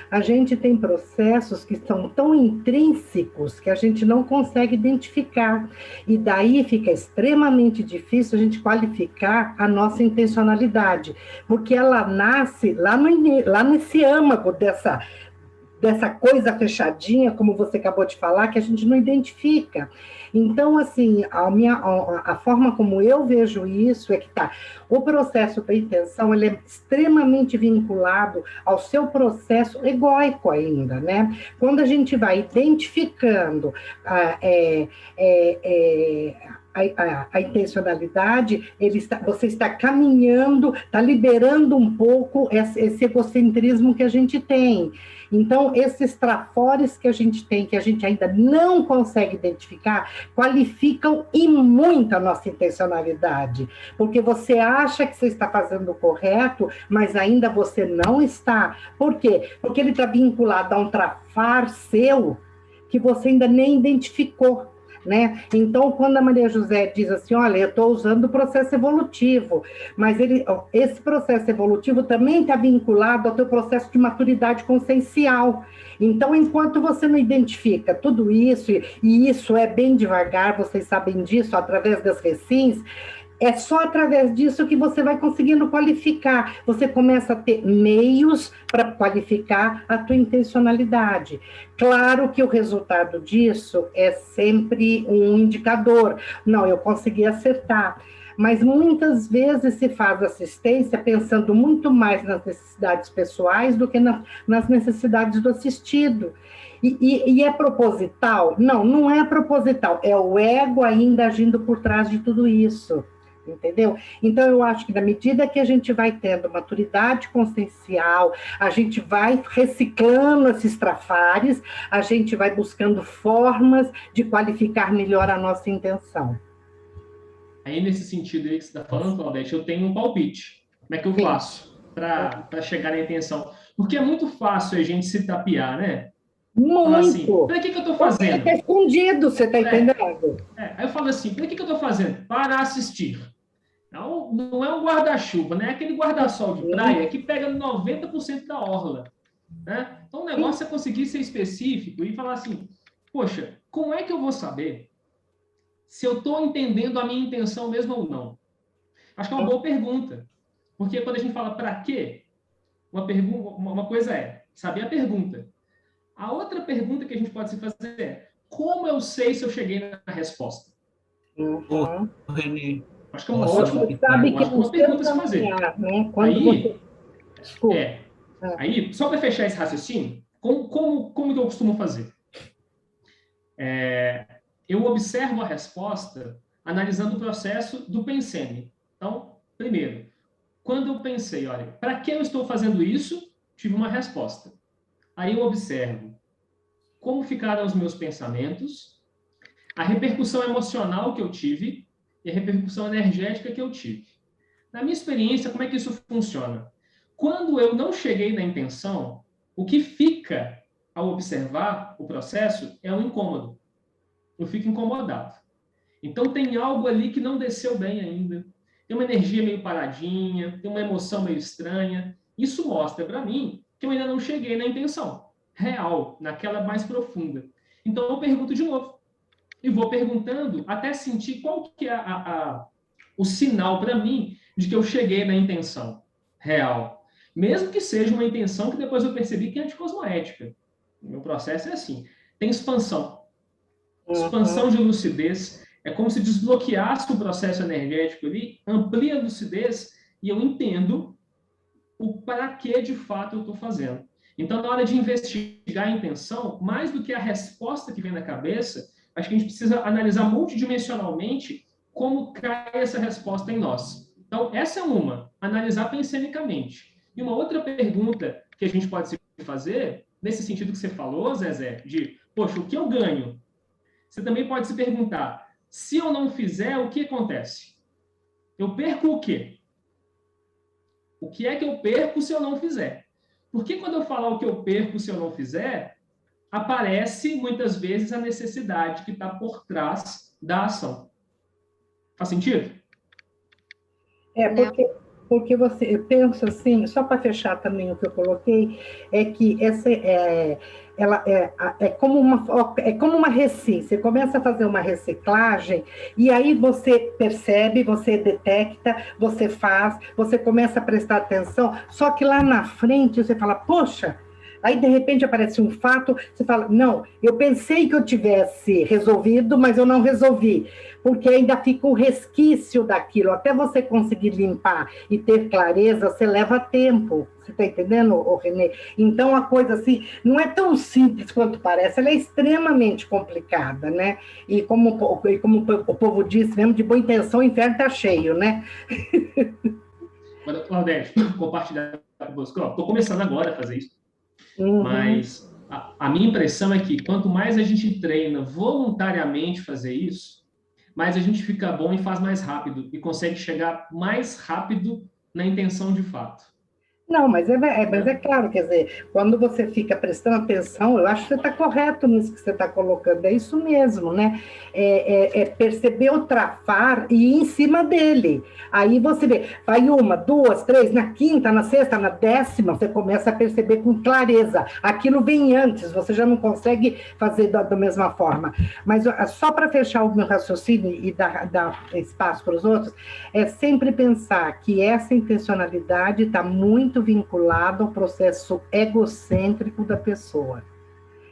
A gente tem processos que são tão intrínsecos que a gente não consegue identificar. E daí fica extremamente difícil a gente qualificar a nossa intencionalidade, porque ela nasce lá nesse âmago dessa coisa fechadinha, como você acabou de falar, que a gente não identifica. Então, assim, a forma como eu vejo isso é que o processo da intenção, ele é extremamente vinculado ao seu processo egóico ainda, né? Quando a gente vai identificando a intencionalidade, você está caminhando, está liberando um pouco esse egocentrismo que a gente tem. Então, esses trafores que a gente tem, que a gente ainda não consegue identificar, qualificam e muito a nossa intencionalidade, porque você acha que você está fazendo o correto, mas ainda você não está. Por quê? Porque ele está vinculado a um trafar seu que você ainda nem identificou. Né? Então, quando a Maria José diz assim, olha, eu estou usando o processo evolutivo, mas esse processo evolutivo também está vinculado ao teu processo de maturidade consciencial. Então, enquanto você não identifica tudo isso, e isso é bem devagar, vocês sabem disso, através das recins, é só através disso que você vai conseguindo qualificar. Você começa a ter meios para qualificar a tua intencionalidade. Claro que o resultado disso é sempre um indicador. Não, eu consegui acertar. Mas muitas vezes se faz assistência pensando muito mais nas necessidades pessoais do que nas necessidades do assistido. E é proposital? Não, não é proposital. É o ego ainda agindo por trás de tudo isso. Entendeu? Então, eu acho que na medida que a gente vai tendo maturidade consciencial, a gente vai reciclando esses trafares, a gente vai buscando formas de qualificar melhor a nossa intenção. Aí, nesse sentido aí que você está falando, Claudete, eu tenho um palpite. Como é que eu faço para chegar na intenção? Porque é muito fácil a gente se tapear, né? Muito! Assim, para que eu estou fazendo? Está escondido, você está entendendo? Aí eu falo assim, para que eu estou fazendo? Para assistir. Não é um guarda-chuva, né? É aquele guarda-sol de praia que pega 90% da orla. Né? Então, o negócio é conseguir ser específico e falar assim, poxa, como é que eu vou saber se eu estou entendendo a minha intenção mesmo ou não? Acho que é uma boa pergunta. Porque quando a gente fala para quê, uma coisa é saber a pergunta. A outra pergunta que a gente pode se fazer é como eu sei se eu cheguei na resposta? René, acho que é uma ótima pergunta a se fazer. Né? Aí, só para fechar esse raciocínio, como que eu costumo fazer? Eu observo a resposta analisando o processo do pensene. Então, primeiro, quando eu pensei, olha, para que eu estou fazendo isso? Tive uma resposta. Aí eu observo como ficaram os meus pensamentos, a repercussão emocional que eu tive e a repercussão energética que eu tive. Na minha experiência, como é que isso funciona? Quando eu não cheguei na intenção, o que fica ao observar o processo é um incômodo. Eu fico incomodado. Então, tem algo ali que não desceu bem ainda. Tem uma energia meio paradinha, tem uma emoção meio estranha. Isso mostra para mim que eu ainda não cheguei na intenção real, naquela mais profunda. Então, eu pergunto de novo. E vou perguntando até sentir qual que é o sinal para mim de que eu cheguei na intenção real. Mesmo que seja uma intenção que depois eu percebi que é anticosmoética. O meu processo é assim. Tem expansão. Expansão de lucidez. É como se desbloqueasse o processo energético ali, amplia a lucidez e eu entendo o para que de fato eu estou fazendo. Então, na hora de investigar a intenção, mais do que a resposta que vem na cabeça, acho que a gente precisa analisar multidimensionalmente como cai essa resposta em nós. Então, essa é uma, analisar pensenicamente. E uma outra pergunta que a gente pode se fazer, nesse sentido que você falou, Zezé, de, poxa, o que eu ganho? Você também pode se perguntar, se eu não fizer, o que acontece? Eu perco o quê? O que é que eu perco se eu não fizer? Porque quando eu falar o que eu perco se eu não fizer, aparece muitas vezes a necessidade que está por trás da ação. Faz sentido? Porque você, eu penso assim, só para fechar também o que eu coloquei, é que essa ela é como uma você começa a fazer uma reciclagem e aí você percebe, você detecta, você faz, você começa a prestar atenção, só que lá na frente você fala, poxa, aí de repente aparece um fato, você fala, não, eu pensei que eu tivesse resolvido, mas eu não resolvi, porque ainda fica um resquício daquilo, até você conseguir limpar e ter clareza, você leva tempo, você está entendendo, Renê? Então a coisa assim, não é tão simples quanto parece, ela é extremamente complicada, né? E como o povo disse, mesmo de boa intenção, o inferno está cheio, né? Claudete, compartilhar com você, estou começando agora a fazer isso. Mas a minha impressão é que quanto mais a gente treina voluntariamente fazer isso, mais a gente fica bom e faz mais rápido e consegue chegar mais rápido na intenção de fato. Não, mas é claro, quer dizer, quando você fica prestando atenção, eu acho que você está correto nisso que você está colocando, é isso mesmo, né? É perceber o trafar e ir em cima dele. Aí você vê, vai 1, 2, 3, na quinta, na sexta, na 10ª, você começa a perceber com clareza. Aquilo vem antes, você já não consegue fazer da mesma forma. Mas só para fechar o meu raciocínio e dar espaço para os outros, é sempre pensar que essa intencionalidade está muito vinculado ao processo egocêntrico da pessoa.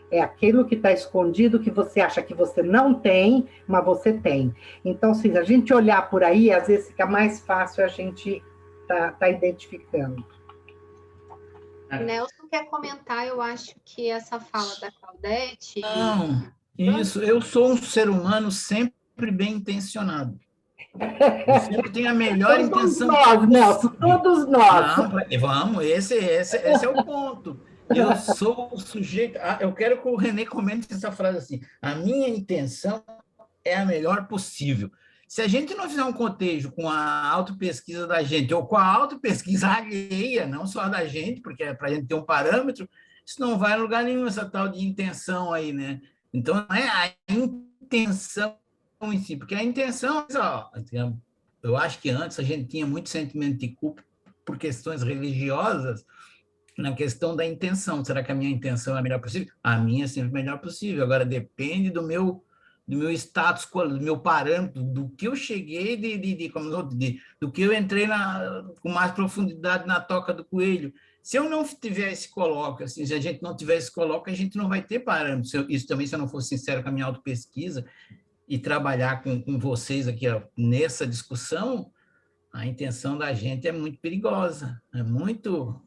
É aquilo que está escondido, que você acha que você não tem, mas você tem. Então, se a gente olhar por aí, às vezes fica mais fácil a gente tá identificando. Nelson quer comentar, eu acho que essa fala da Claudete... Não, isso, eu sou um ser humano sempre bem intencionado. Eu sempre tenho a melhor intenção. Todos nós. Não, vamos, esse é o ponto. Eu sou o sujeito. Eu quero que o Renê comente essa frase assim: a minha intenção é a melhor possível. Se a gente não fizer um cotejo com a autopesquisa da gente, ou com a autopesquisa alheia, não só da gente, porque é para a gente ter um parâmetro, isso não vai a lugar nenhum, essa tal de intenção aí, né? Então, não é a intenção em si, porque a intenção, eu acho que antes a gente tinha muito sentimento de culpa por questões religiosas, na questão da intenção. Será que a minha intenção é a melhor possível? A minha é sempre a melhor possível. Agora, depende do meu status quo, do meu parâmetro, do que eu cheguei, do que eu entrei com mais profundidade na toca do coelho. Se eu não tiver esse colóquio, assim, se a gente não tiver esse colóquio, a gente não vai ter parâmetros. Isso também, se eu não for sincero com a minha autopesquisa, e trabalhar com vocês aqui nessa discussão, a intenção da gente é muito perigosa, é muito...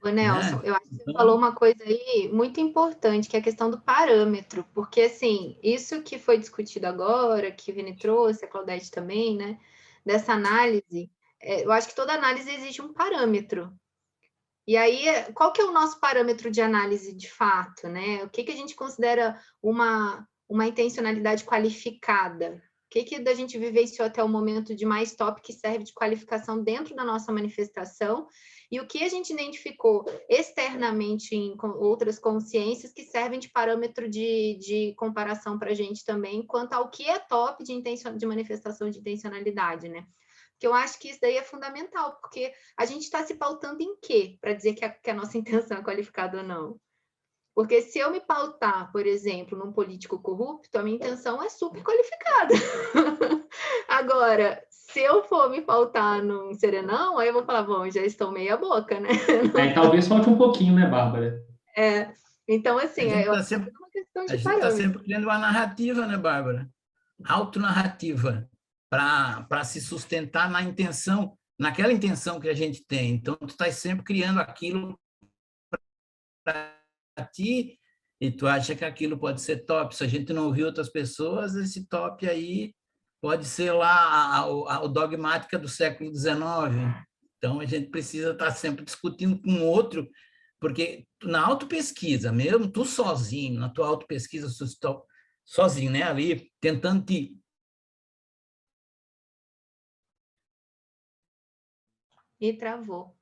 Ô, Nelson, eu acho que você falou uma coisa aí muito importante, que é a questão do parâmetro, porque, assim, isso que foi discutido agora, que o Vini trouxe, a Claudete também, né, dessa análise, eu acho que toda análise exige um parâmetro. E aí, qual que é o nosso parâmetro de análise de fato, né? O que a gente considera uma intencionalidade qualificada? O que da gente vivenciou até o momento de mais top que serve de qualificação dentro da nossa manifestação? E o que a gente identificou externamente em outras consciências que servem de parâmetro de comparação para a gente também, quanto ao que é top de manifestação de intencionalidade, né? Porque eu acho que isso daí é fundamental, porque a gente está se pautando em quê para dizer que a nossa intenção é qualificada ou não? Porque se eu me pautar, por exemplo, num político corrupto, a minha intenção é super qualificada. Agora, Se eu for me faltar num serenão, aí eu vou falar, bom, já estou meia boca, né? Aí talvez falte um pouquinho, né, Bárbara? Então, assim, eu tá acho que é sempre, uma questão a de gente está parâmetro. sempre criando uma narrativa, né, Bárbara? Autonarrativa, para se sustentar na intenção, naquela intenção que a gente tem. Então, tu está sempre criando aquilo para ti e tu acha que aquilo pode ser top. Se a gente não ouvir outras pessoas, esse top aí pode ser lá a dogmática do século XIX. Então, a gente precisa estar sempre discutindo com o outro, porque na autopesquisa, mesmo tu sozinho, na tua autopesquisa, sozinho, né, ali, tentando te... E travou.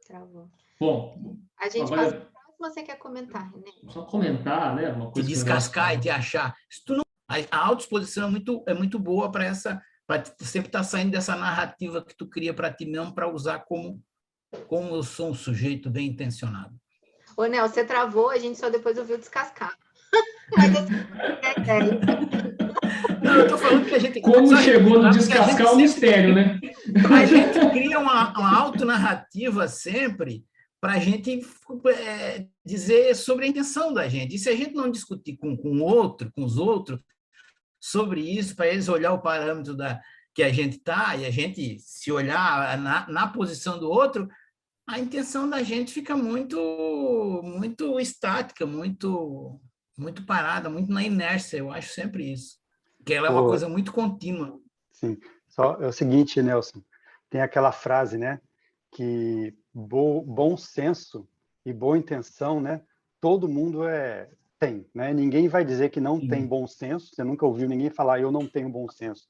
Travou. Bom, a gente agora... passa... Você quer comentar, René? Só comentar, né? Uma coisa te descascar e te achar. Se tu não, a autoexposição é muito boa para essa, para sempre estar saindo dessa narrativa que tu cria para ti mesmo, para usar como eu sou um sujeito bem intencionado. Ô, Nel, você travou, a gente só depois ouviu descascar. Mas assim, não, eu estou falando que a gente... Como chegou no descascar o mistério, né? A gente cria uma autonarrativa sempre para a gente dizer sobre a intenção da gente. E se a gente não discutir com os outros, sobre isso, para eles olhar o parâmetro que a gente está, e a gente se olhar na posição do outro, a intenção da gente fica muito estática, muito parada, muito na inércia. Eu acho sempre isso. Que ela é uma coisa muito contínua. Sim. Só é o seguinte, Nelson, tem aquela frase, né, que bom senso e boa intenção, né, todo mundo tem, né? Ninguém vai dizer que não tem bom senso. Você nunca ouviu ninguém falar eu não tenho bom senso.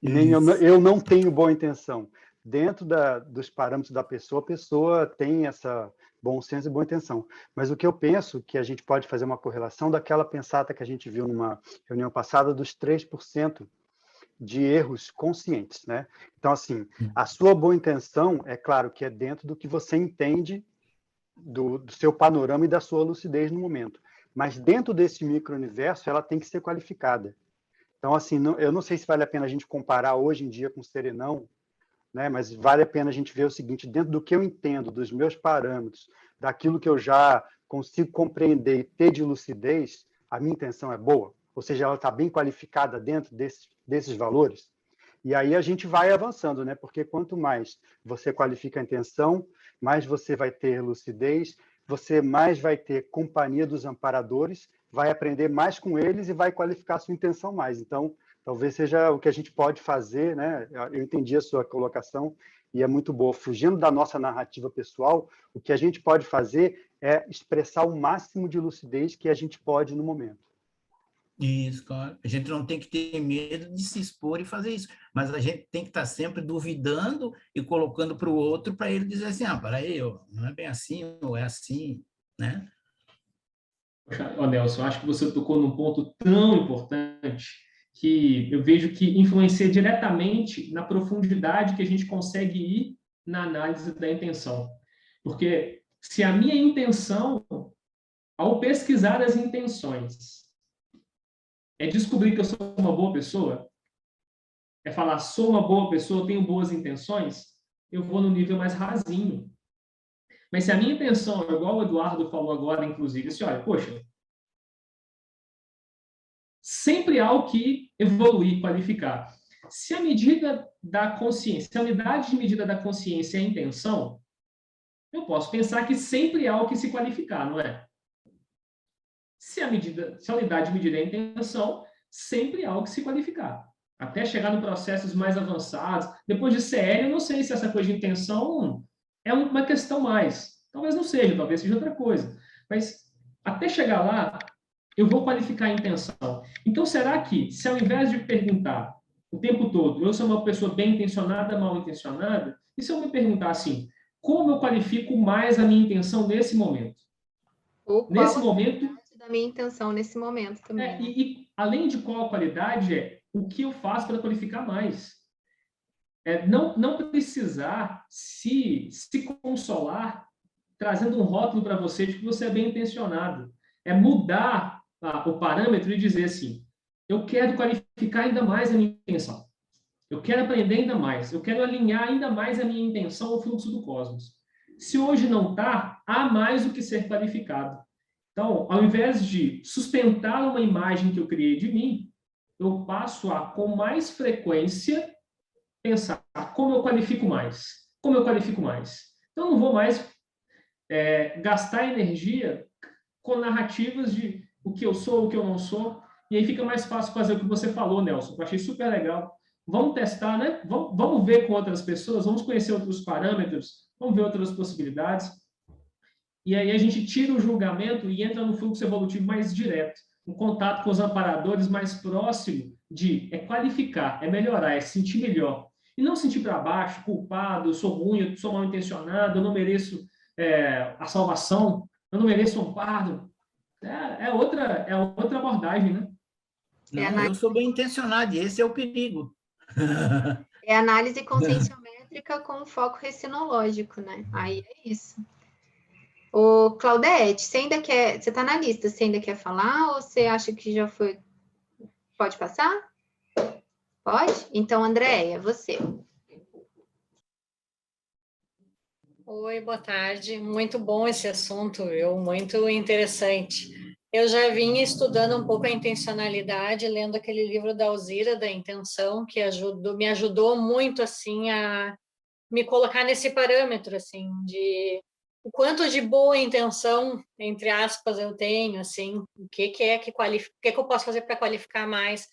E nem eu não tenho boa intenção. Dentro dos parâmetros da pessoa, a pessoa tem essa bom senso e boa intenção. Mas o que eu penso que a gente pode fazer uma correlação daquela pensata que a gente viu numa reunião passada dos 3% de erros conscientes, né? Então, assim, a sua boa intenção, é claro que é dentro do que você entende do seu panorama e da sua lucidez no momento. Mas dentro desse micro-universo, ela tem que ser qualificada. Então, assim, eu não sei se vale a pena a gente comparar hoje em dia com o serenão, né? Mas vale a pena a gente ver o seguinte, dentro do que eu entendo, dos meus parâmetros, daquilo que eu já consigo compreender e ter de lucidez, a minha intenção é boa, ou seja, ela está bem qualificada dentro desses valores. E aí a gente vai avançando, né? Porque quanto mais você qualifica a intenção, mais você vai ter lucidez, você mais vai ter companhia dos amparadores, vai aprender mais com eles e vai qualificar a sua intenção mais. Então, talvez seja o que a gente pode fazer, né? Eu entendi a sua colocação e é muito boa. Fugindo da nossa narrativa pessoal, o que a gente pode fazer é expressar o máximo de lucidez que a gente pode no momento. Isso, claro. A gente não tem que ter medo de se expor e fazer isso, mas a gente tem que estar sempre duvidando e colocando para o outro para ele dizer assim, peraí, não é bem assim, ou é assim, né? Ô, Nelson, acho que você tocou num ponto tão importante que eu vejo que influencia diretamente na profundidade que a gente consegue ir na análise da intenção. Porque se a minha intenção, ao pesquisar as intenções, é descobrir que eu sou uma boa pessoa, é falar, sou uma boa pessoa, tenho boas intenções, eu vou no nível mais rasinho. Mas se a minha intenção, igual o Eduardo falou agora, inclusive, assim, olha, poxa, sempre há o que evoluir, qualificar. Se a medida da consciência, se a unidade de medida da consciência é a intenção, eu posso pensar que sempre há o que se qualificar, não é? Se a unidade de medida é a intenção, sempre há o que se qualificar. Até chegar em processos mais avançados. Depois de CL, eu não sei se essa coisa de intenção é uma questão mais. Talvez não seja, talvez seja outra coisa. Mas até chegar lá, eu vou qualificar a intenção. Então, será que, se ao invés de perguntar o tempo todo, eu sou uma pessoa bem intencionada, mal intencionada, e se eu me perguntar assim, como eu qualifico mais a minha intenção nesse momento? Ou qual nesse momento da minha intenção nesse momento também. E além de qual a qualidade, o que eu faço para qualificar mais? Não precisar se consolar trazendo um rótulo para você de que você é bem intencionado. É mudar o parâmetro e dizer assim, eu quero qualificar ainda mais a minha intenção. Eu quero aprender ainda mais. Eu quero alinhar ainda mais a minha intenção ao fluxo do cosmos. Se hoje não está, há mais o que ser qualificado. Então, ao invés de sustentar uma imagem que eu criei de mim, eu passo a, com mais frequência, pensar como eu qualifico mais. Como eu qualifico mais. Então, eu não vou mais gastar energia com narrativas de o que eu sou, o que eu não sou. E aí fica mais fácil fazer o que você falou, Nelson. Eu achei super legal. Vamos testar, né? Vamos ver com outras pessoas, vamos conhecer outros parâmetros, vamos ver outras possibilidades. E aí a gente tira o julgamento e entra no fluxo evolutivo mais direto, um contato com os amparadores mais próximo de qualificar, melhorar, sentir melhor. E não sentir para baixo, culpado, eu sou ruim, eu sou mal intencionado, eu não mereço a salvação, eu não mereço um amparo. É outra abordagem, né? Não, eu sou bem intencionado, e esse é o perigo. É análise conscienciométrica com foco recinológico, né? Aí é isso. Ô, Claudete, você está na lista, você ainda quer falar ou você acha que já foi? Pode passar? Pode? Então, Andréia, você. Oi, boa tarde. Muito bom esse assunto, viu? Muito interessante. Eu já vinha estudando um pouco a intencionalidade, lendo aquele livro da Alzira, da Intenção, que me ajudou muito, assim, a me colocar nesse parâmetro, assim, de o quanto de boa intenção, entre aspas, eu tenho, assim, o que eu posso fazer para qualificar mais.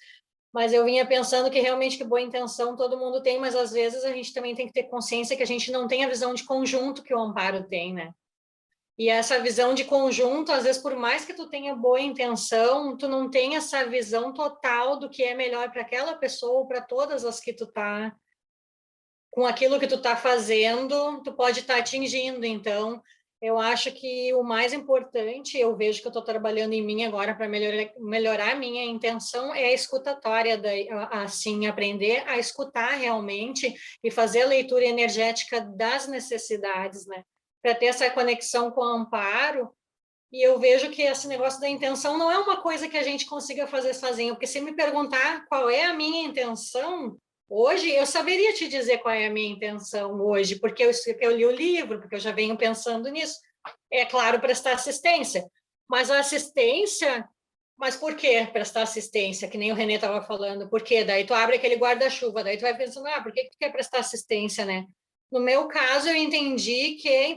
Mas eu vinha pensando que realmente que boa intenção todo mundo tem, mas às vezes a gente também tem que ter consciência que a gente não tem a visão de conjunto que o amparo tem, né? E essa visão de conjunto, às vezes, por mais que tu tenha boa intenção, tu não tem essa visão total do que é melhor para aquela pessoa ou para todas as que tu tá com aquilo que tu tá fazendo, tu pode estar atingindo. Então, eu acho que o mais importante, eu vejo que eu estou trabalhando em mim agora para melhorar a minha intenção, é a escutatória, assim, aprender a escutar realmente e fazer a leitura energética das necessidades, né? Para ter essa conexão com o amparo. E eu vejo que esse negócio da intenção não é uma coisa que a gente consiga fazer sozinho, porque se me perguntar qual é a minha intenção, hoje eu saberia te dizer qual é a minha intenção hoje, porque eu li o livro, porque eu já venho pensando nisso. É claro, prestar assistência, mas a assistência... Mas por que prestar assistência? Que nem o Renê estava falando. Por quê? Daí tu abre aquele guarda-chuva, daí tu vai pensando, por que tu quer prestar assistência, né? No meu caso, eu entendi que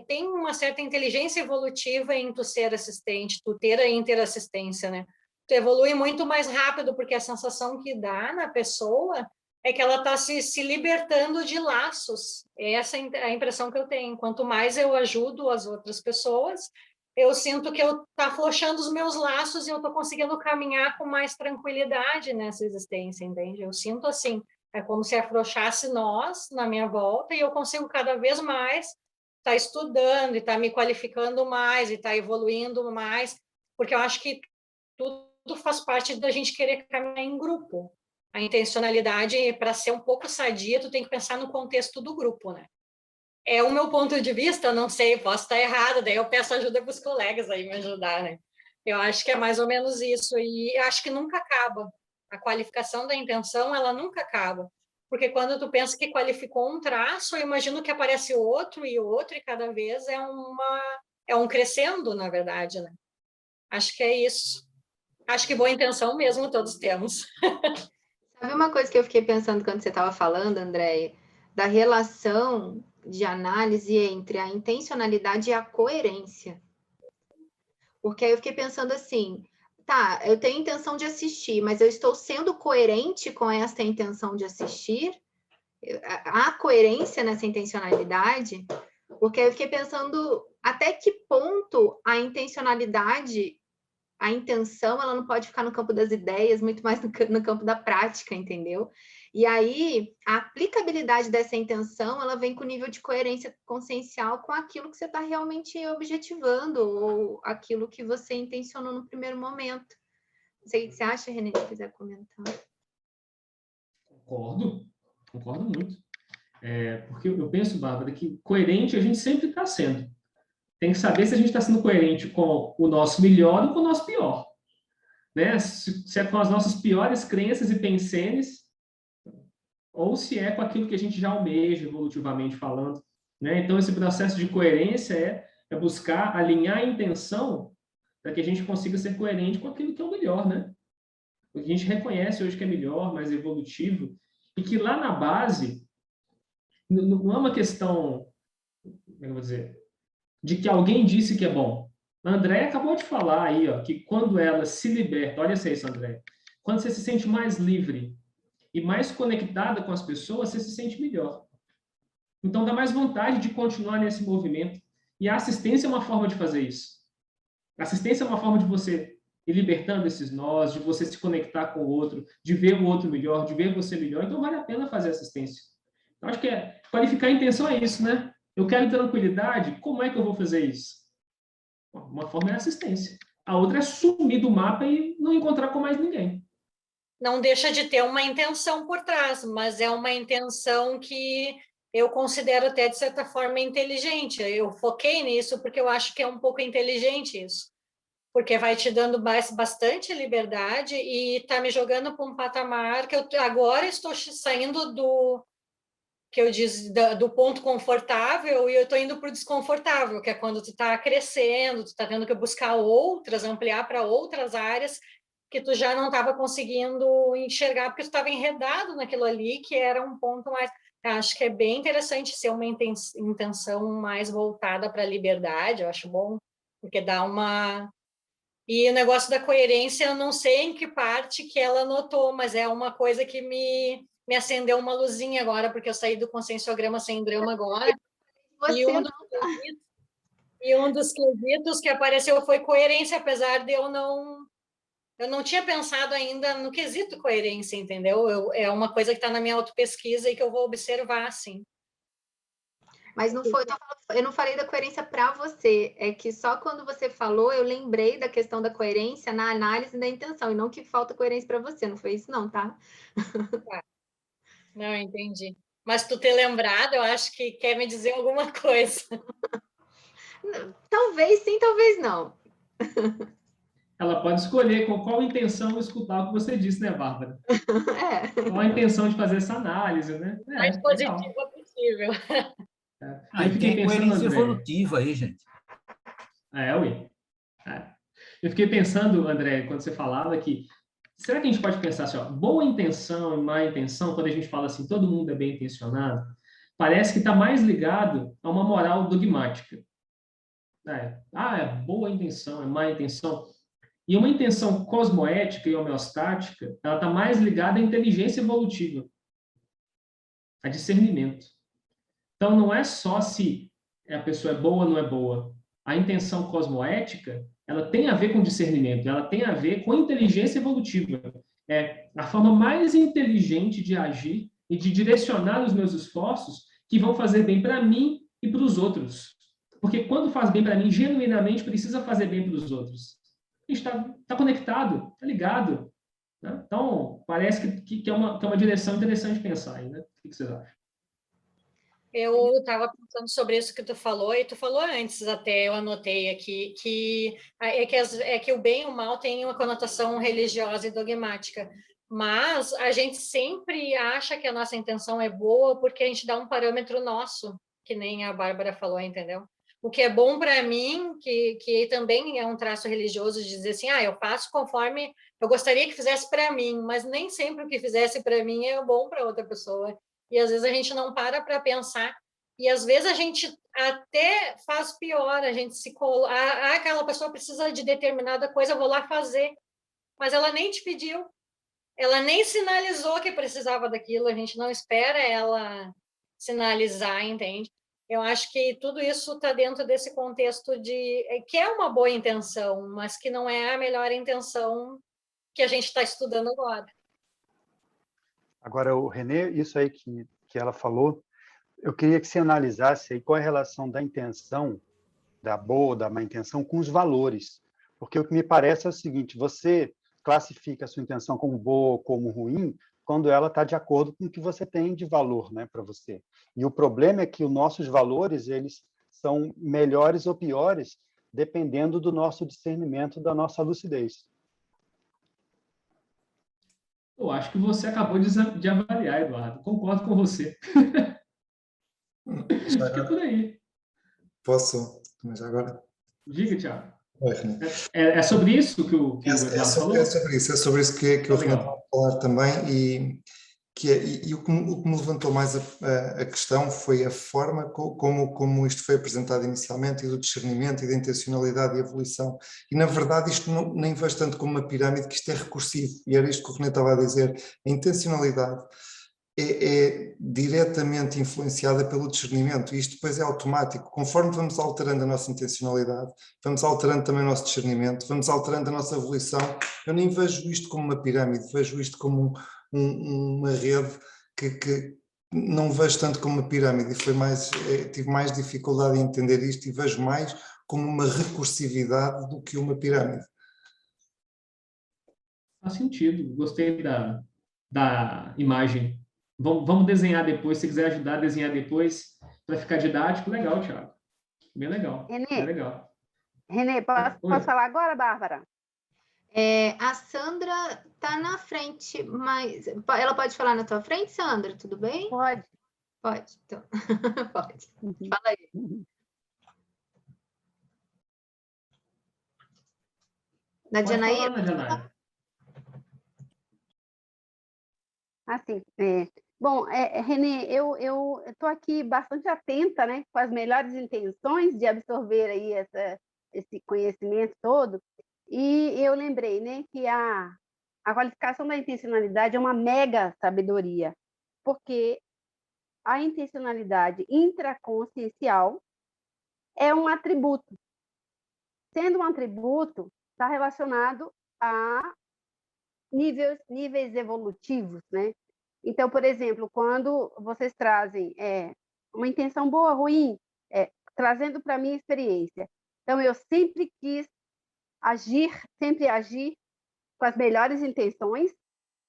tem uma certa inteligência evolutiva em tu ser assistente, tu ter a interassistência, né? Tu evolui muito mais rápido, porque a sensação que dá na pessoa é que ela está se libertando de laços. Essa é a impressão que eu tenho. Quanto mais eu ajudo as outras pessoas, eu sinto que eu tá afrouxando os meus laços e eu estou conseguindo caminhar com mais tranquilidade nessa existência, entende? Eu sinto assim. É como se afrouxasse nós na minha volta e eu consigo cada vez mais estar estudando e estar me qualificando mais e estar evoluindo mais, porque eu acho que tudo faz parte da gente querer caminhar em grupo. A intencionalidade, para ser um pouco sadia, tu tem que pensar no contexto do grupo, né? É o meu ponto de vista, não sei, posso estar errado, daí eu peço ajuda para os colegas aí me ajudar, né? Eu acho que é mais ou menos isso, e acho que nunca acaba. A qualificação da intenção, ela nunca acaba. Porque quando tu pensa que qualificou um traço, eu imagino que aparece outro, e cada vez é um crescendo, na verdade, né? Acho que é isso. Acho que boa intenção mesmo todos temos. Sabe uma coisa que eu fiquei pensando quando você estava falando, Andréia? Da relação de análise entre a intencionalidade e a coerência. Porque aí eu fiquei pensando assim, tá, eu tenho intenção de assistir, mas eu estou sendo coerente com essa intenção de assistir? Há coerência nessa intencionalidade? Porque aí eu fiquei pensando até que ponto a intencionalidade, a intenção, ela não pode ficar no campo das ideias, muito mais no campo da prática, entendeu? E aí, a aplicabilidade dessa intenção, ela vem com o nível de coerência consciencial com aquilo que você está realmente objetivando, ou aquilo que você intencionou no primeiro momento. Não sei o que você acha, Renê, se quiser comentar. Concordo muito. Porque eu penso, Bárbara, que coerente a gente sempre está sendo. Tem que saber se a gente está sendo coerente com o nosso melhor ou com o nosso pior. Né? Se é com as nossas piores crenças e pensenes, ou se é com aquilo que a gente já almeja, evolutivamente falando, né? Então, esse processo de coerência é buscar alinhar a intenção para que a gente consiga ser coerente com aquilo que é o melhor, né? O que a gente reconhece hoje que é melhor, mais evolutivo, e que lá na base não é uma questão, como é que eu vou dizer, de que alguém disse que é bom. A Andréia acabou de falar aí, ó, que quando ela se liberta, olha isso, Andréia, quando você se sente mais livre e mais conectada com as pessoas, você se sente melhor. Então dá mais vontade de continuar nesse movimento. E a assistência é uma forma de fazer isso. A assistência é uma forma de você ir libertando esses nós, de você se conectar com o outro, de ver o outro melhor, de ver você melhor. Então vale a pena fazer assistência. Então, acho que qualificar a intenção é isso, né? Eu quero tranquilidade, como é que eu vou fazer isso? Uma forma é assistência. A outra é sumir do mapa e não encontrar com mais ninguém. Não deixa de ter uma intenção por trás, mas é uma intenção que eu considero até, de certa forma, inteligente. Eu foquei nisso porque eu acho que é um pouco inteligente isso. Porque vai te dando bastante liberdade e está me jogando para um patamar que eu agora estou saindo do que eu disse do ponto confortável e eu estou indo para o desconfortável, que é quando tu está crescendo, tu está tendo que buscar outras, ampliar para outras áreas que tu já não estava conseguindo enxergar porque tu estava enredado naquilo ali, que era um ponto mais... Acho que é bem interessante ser uma intenção mais voltada para a liberdade, eu acho bom, porque dá uma... E o negócio da coerência, eu não sei em que parte que ela notou, mas é uma coisa que me acendeu uma luzinha agora, porque eu saí do Conscienciograma Sem Drama agora, e um dos quesitos que apareceu foi coerência, apesar de eu não tinha pensado ainda no quesito coerência, entendeu? É uma coisa que está na minha autopesquisa e que eu vou observar, assim. Mas não foi, eu não falei da coerência para você, é que só quando você falou, eu lembrei da questão da coerência na análise da intenção, e não que falta coerência para você, não foi isso não, tá? Não, entendi. Mas tu ter lembrado, eu acho que quer me dizer alguma coisa. Talvez sim, talvez não. Ela pode escolher com qual intenção escutar o que você disse, né, Bárbara? Qual a intenção de fazer essa análise, né? Mais positiva possível. Eu fiquei tem pensando, coerência André, evolutiva aí, gente. Ui. Eu fiquei pensando, André, quando você falava que será que a gente pode pensar assim, ó, boa intenção e má intenção, quando a gente fala assim, todo mundo é bem intencionado, parece que está mais ligado a uma moral dogmática. É boa intenção, é má intenção. E uma intenção cosmoética e homeostática, ela está mais ligada à inteligência evolutiva, a discernimento. Então, não é só se a pessoa é boa ou não é boa. A intenção cosmoética, ela tem a ver com discernimento, ela tem a ver com inteligência evolutiva. É a forma mais inteligente de agir e de direcionar os meus esforços que vão fazer bem para mim e para os outros. Porque quando faz bem para mim, genuinamente precisa fazer bem para os outros. A gente está conectado, está ligado. Né? Então, parece que é uma direção interessante de pensar aí, né? O que vocês acham? Eu estava pensando sobre isso que tu falou, e tu falou antes até, eu anotei aqui, que o bem e o mal têm uma conotação religiosa e dogmática, mas a gente sempre acha que a nossa intenção é boa porque a gente dá um parâmetro nosso, que nem a Bárbara falou, entendeu? O que é bom para mim, que também é um traço religioso, de dizer assim, eu faço conforme eu gostaria que fizesse para mim, mas nem sempre o que fizesse para mim é bom para outra pessoa. E às vezes a gente não para pensar, e às vezes a gente até faz pior, a gente se aquela pessoa precisa de determinada coisa, eu vou lá fazer, mas ela nem te pediu, ela nem sinalizou que precisava daquilo, a gente não espera ela sinalizar, entende? Eu acho que tudo isso está dentro desse contexto que é uma boa intenção, mas que não é a melhor intenção que a gente está estudando agora. Agora, o René, isso aí que ela falou, eu queria que você analisasse aí qual é a relação da intenção, da boa, da má intenção, com os valores. Porque o que me parece é o seguinte, você classifica a sua intenção como boa ou como ruim quando ela está de acordo com o que você tem de valor, né, para você. E o problema é que os nossos valores, eles são melhores ou piores dependendo do nosso discernimento, da nossa lucidez. Eu acho que você acabou de avaliar, Eduardo. Concordo com você. Acho que é por aí. Posso? Mas agora... Diga, Thiago. Oi, René. É sobre isso que o Eduardo falou? É sobre isso que o René estava a falar também, e o que me levantou mais a questão foi a forma como isto foi apresentado inicialmente, e do discernimento, e da intencionalidade e evolução. E, na verdade, isto nem vejo tanto como uma pirâmide, que isto é recursivo, e era isto que o René estava a dizer. A intencionalidade é diretamente influenciada pelo discernimento, e isto depois é automático. Conforme vamos alterando a nossa intencionalidade, vamos alterando também o nosso discernimento, vamos alterando a nossa evolução. Eu nem vejo isto como uma pirâmide, vejo isto como uma rede que não vejo tanto como uma pirâmide, e tive mais dificuldade em entender isto, e vejo mais como uma recursividade do que uma pirâmide. Faz sentido, gostei da imagem. Vamos desenhar depois, se quiser ajudar a desenhar depois, para ficar didático, legal, Thiago. Bem legal. Bem legal. René, posso falar agora, Bárbara? A Sandra está na frente, mas ela pode falar na tua frente, Sandra? Tudo bem? Pode. Pode, então. Pode. Fala aí. Nadianaí? Assim, bom, René, eu estou aqui bastante atenta, né, com as melhores intenções de absorver aí esse conhecimento todo, e eu lembrei, né, que a qualificação da intencionalidade é uma mega sabedoria, porque a intencionalidade intraconsciencial é um atributo. Sendo um atributo, está relacionado a níveis evolutivos, né? Então, por exemplo, quando vocês trazem uma intenção boa, ruim, trazendo para a minha experiência. Então, eu sempre quis sempre agir com as melhores intenções,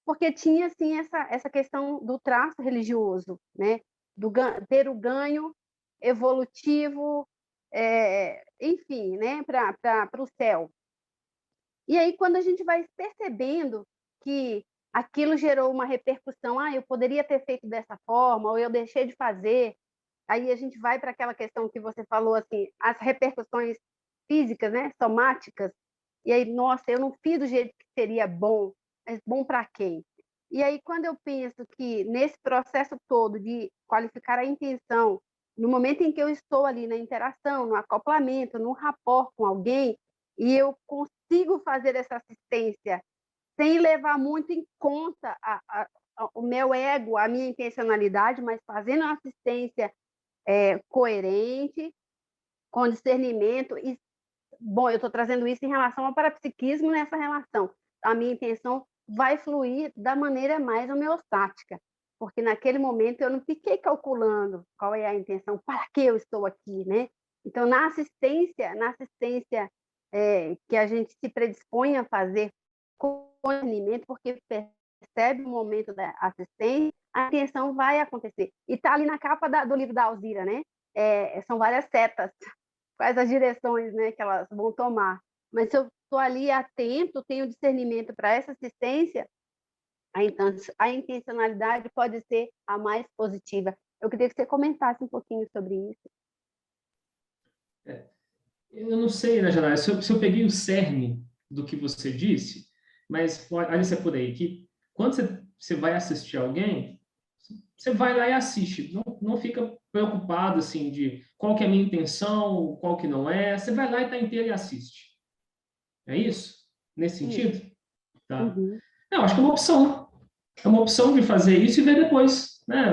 porque tinha, assim, essa questão do traço religioso, né? Ter o ganho evolutivo, enfim, né? Para o céu. E aí, quando a gente vai percebendo que aquilo gerou uma repercussão, eu poderia ter feito dessa forma, ou eu deixei de fazer, aí a gente vai para aquela questão que você falou, assim, as repercussões físicas, né, somáticas, e aí, nossa, eu não fiz do jeito que seria bom, mas bom para quem? E aí, quando eu penso que nesse processo todo de qualificar a intenção, no momento em que eu estou ali na interação, no acoplamento, no rapport com alguém, e eu consigo fazer essa assistência sem levar muito em conta o meu ego, a minha intencionalidade, mas fazendo uma assistência coerente, com discernimento. E, bom, eu estou trazendo isso em relação ao parapsiquismo nessa relação. A minha intenção vai fluir da maneira mais homeostática, porque naquele momento eu não fiquei calculando qual é a intenção, para que eu estou aqui, né? Então, na assistência que a gente se predispõe a fazer com discernimento, porque percebe o momento da assistência, a intenção vai acontecer. E está ali na capa do livro da Alzira, né? São várias setas, quais as direções, né, que elas vão tomar. Mas se eu estou ali atento, tenho discernimento para essa assistência, a intencionalidade pode ser a mais positiva. Eu queria que você comentasse um pouquinho sobre isso. Eu não sei, né, Janara, se eu peguei o cerne do que você disse, mas olha isso é por aí, que quando você vai assistir alguém, você vai lá e assiste, não fica preocupado assim, de qual que é a minha intenção, qual que não é, você vai lá e está inteiro e assiste. É isso? Nesse sentido? Tá. Uhum. Não, acho que é uma opção. É uma opção de fazer isso e ver depois, né?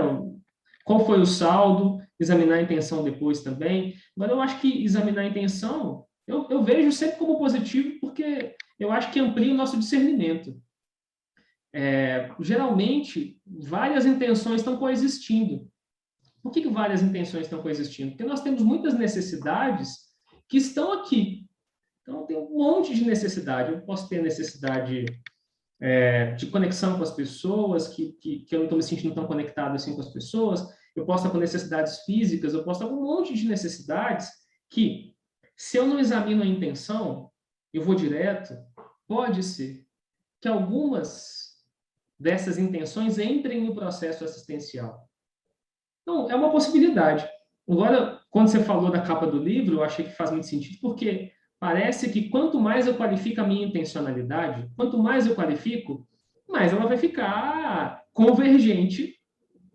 Qual foi o saldo, examinar a intenção depois também. Mas eu acho que examinar a intenção, eu vejo sempre como positivo, porque eu acho que amplia o nosso discernimento. Geralmente, várias intenções estão coexistindo. Por que várias intenções estão coexistindo? Porque nós temos muitas necessidades que estão aqui. Então, tem um monte de necessidade. Eu posso ter necessidade de conexão com as pessoas, que eu não estou me sentindo tão conectado assim com as pessoas. Eu posso estar com necessidades físicas, eu posso estar com um monte de necessidades que, se eu não examino a intenção, eu vou direto, pode ser que algumas dessas intenções entrem no processo assistencial. Então, é uma possibilidade. Agora, quando você falou da capa do livro, eu achei que faz muito sentido, porque parece que quanto mais eu qualifico a minha intencionalidade, quanto mais eu qualifico, mais ela vai ficar convergente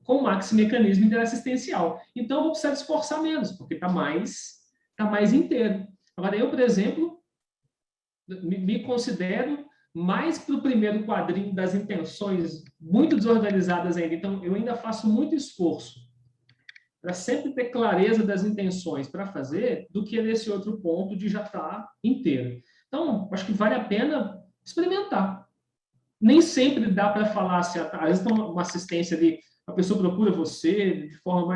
com o maxi-mecanismo interassistencial. Então, eu vou precisar esforçar menos, porque está mais inteiro. Agora, eu, por exemplo, me considero mais para o primeiro quadrinho das intenções muito desorganizadas ainda. Então, eu ainda faço muito esforço para sempre ter clareza das intenções para fazer, do que nesse outro ponto de já estar inteiro. Então, acho que vale a pena experimentar. Nem sempre dá para falar assim, às vezes tem uma assistência ali, a pessoa procura você de forma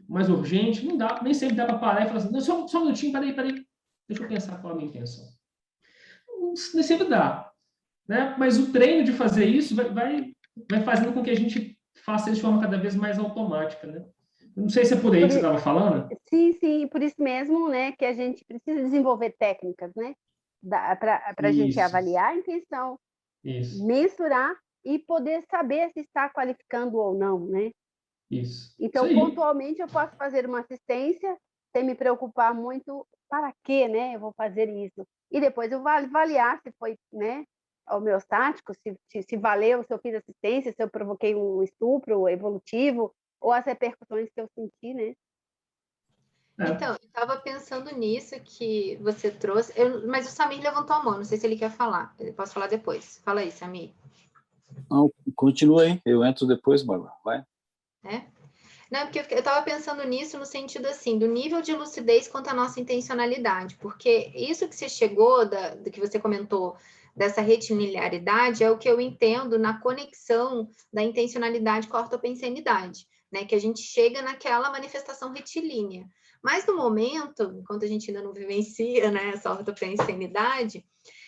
mais urgente, não dá, nem sempre dá para parar e falar assim, não, só um minutinho, peraí, deixa eu pensar qual é a minha intenção. Nem sempre dá, né? Mas o treino de fazer isso vai fazendo com que a gente faça isso de forma cada vez mais automática, né? Eu não sei se é por aí que você estava falando. Sim, por isso mesmo, né, que a gente precisa desenvolver técnicas, né, para a gente avaliar a intenção, mensurar e poder saber se está qualificando ou não, né? Isso. Então, pontualmente, eu posso fazer uma assistência sem me preocupar muito para quê, né, eu vou fazer isso. E depois eu vou avaliar se foi, né, homeostático, se valeu, se eu fiz assistência, se eu provoquei um estupro evolutivo, ou as repercussões que eu senti, né? Então, eu estava pensando nisso que você trouxe, mas o Samir levantou a mão, não sei se ele quer falar. Eu posso falar depois. Fala aí, Samir. Não, continua aí, eu entro depois, Bárbara, vai. Não, porque eu estava pensando nisso no sentido assim, do nível de lucidez quanto à nossa intencionalidade, porque isso que você chegou, do que você comentou, dessa retiliniaridade, é o que eu entendo na conexão da intencionalidade com a ortopensenidade, né? Que a gente chega naquela manifestação retilínea. Mas no momento, enquanto a gente ainda não vivencia, né, essa ortopensenidade,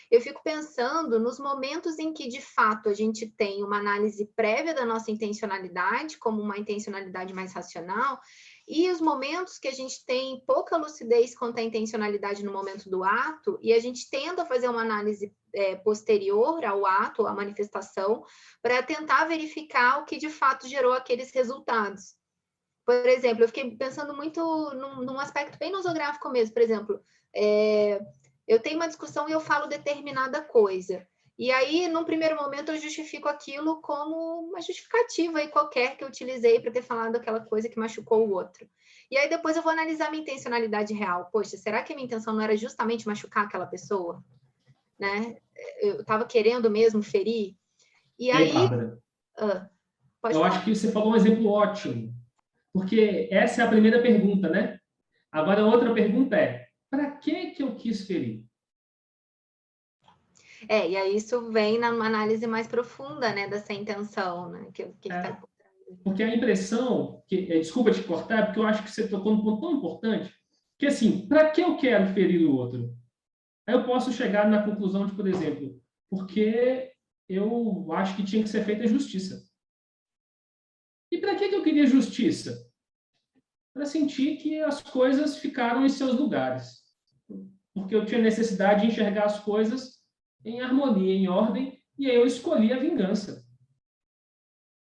eu fico pensando nos momentos em que, de fato, a gente tem uma análise prévia da nossa intencionalidade, como uma intencionalidade mais racional, e os momentos que a gente tem pouca lucidez quanto à intencionalidade no momento do ato, e a gente tenta fazer uma análise posterior ao ato, à manifestação, para tentar verificar o que, de fato, gerou aqueles resultados. Por exemplo, eu fiquei pensando muito num aspecto bem nosográfico mesmo. Por exemplo, eu tenho uma discussão e eu falo determinada coisa. E aí, num primeiro momento, eu justifico aquilo como uma justificativa aí qualquer que eu utilizei para ter falado aquela coisa que machucou o outro. E aí, depois eu vou analisar minha intencionalidade real. Poxa, será que a minha intenção não era justamente machucar aquela pessoa? Né? Eu estava querendo mesmo ferir? E aí... Bárbara, eu acho que você falou um exemplo ótimo. Porque essa é a primeira pergunta, né? Agora, a outra pergunta é, para que eu quis ferir? E aí isso vem na análise mais profunda, né, dessa intenção, né? Porque a impressão, desculpa te cortar, porque eu acho que você tocou num ponto tão importante, que assim, para que eu quero ferir o outro? Aí eu posso chegar na conclusão de, por exemplo, porque eu acho que tinha que ser feita justiça. E para que eu queria justiça? Para sentir que as coisas ficaram em seus lugares. Porque eu tinha necessidade de enxergar as coisas em harmonia, em ordem, e aí eu escolhi a vingança.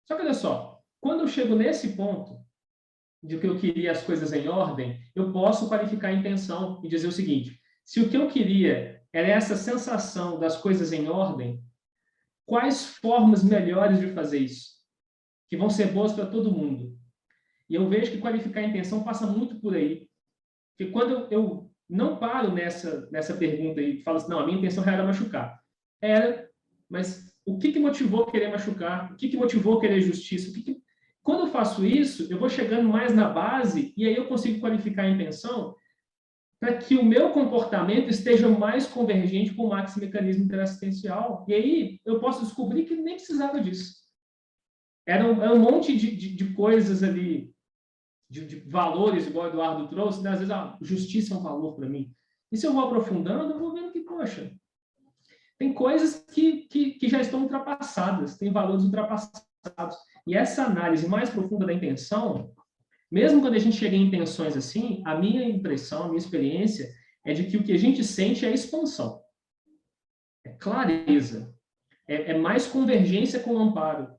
Só que olha só, quando eu chego nesse ponto de que eu queria as coisas em ordem, eu posso qualificar a intenção e dizer o seguinte, se o que eu queria era essa sensação das coisas em ordem, quais formas melhores de fazer isso? Que vão ser boas para todo mundo. E eu vejo que qualificar a intenção passa muito por aí. Porque quando eu não paro nessa pergunta e falo assim, não, a minha intenção era machucar. Era, mas o que motivou querer machucar? O que motivou querer justiça? Quando eu faço isso, eu vou chegando mais na base e aí eu consigo qualificar a intenção para que o meu comportamento esteja mais convergente com o maxi-mecanismo interassistencial. E aí eu posso descobrir que nem precisava disso. Era um monte de coisas ali, de valores, igual o Eduardo trouxe, né? Às vezes a justiça é um valor para mim. E se eu vou aprofundando, eu vou vendo que, poxa, tem coisas que já estão ultrapassadas, tem valores ultrapassados. E essa análise mais profunda da intenção, mesmo quando a gente chega em intenções assim, a minha impressão, a minha experiência é de que o que a gente sente é expansão, é clareza, É mais convergência com amparo.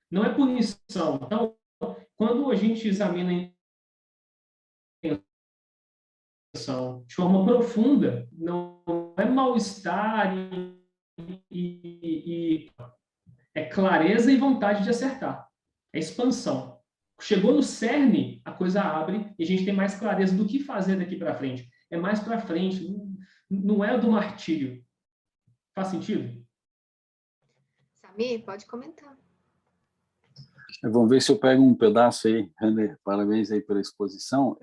Não é punição. Então, quando a gente examina a intenção de forma profunda, não é mal-estar e é clareza e vontade de acertar. É expansão. Chegou no cerne, a coisa abre e a gente tem mais clareza do que fazer daqui para frente. É mais para frente, não é do martírio. Faz sentido? Samir, pode comentar. Vamos ver se eu pego um pedaço aí, René. Parabéns aí pela exposição.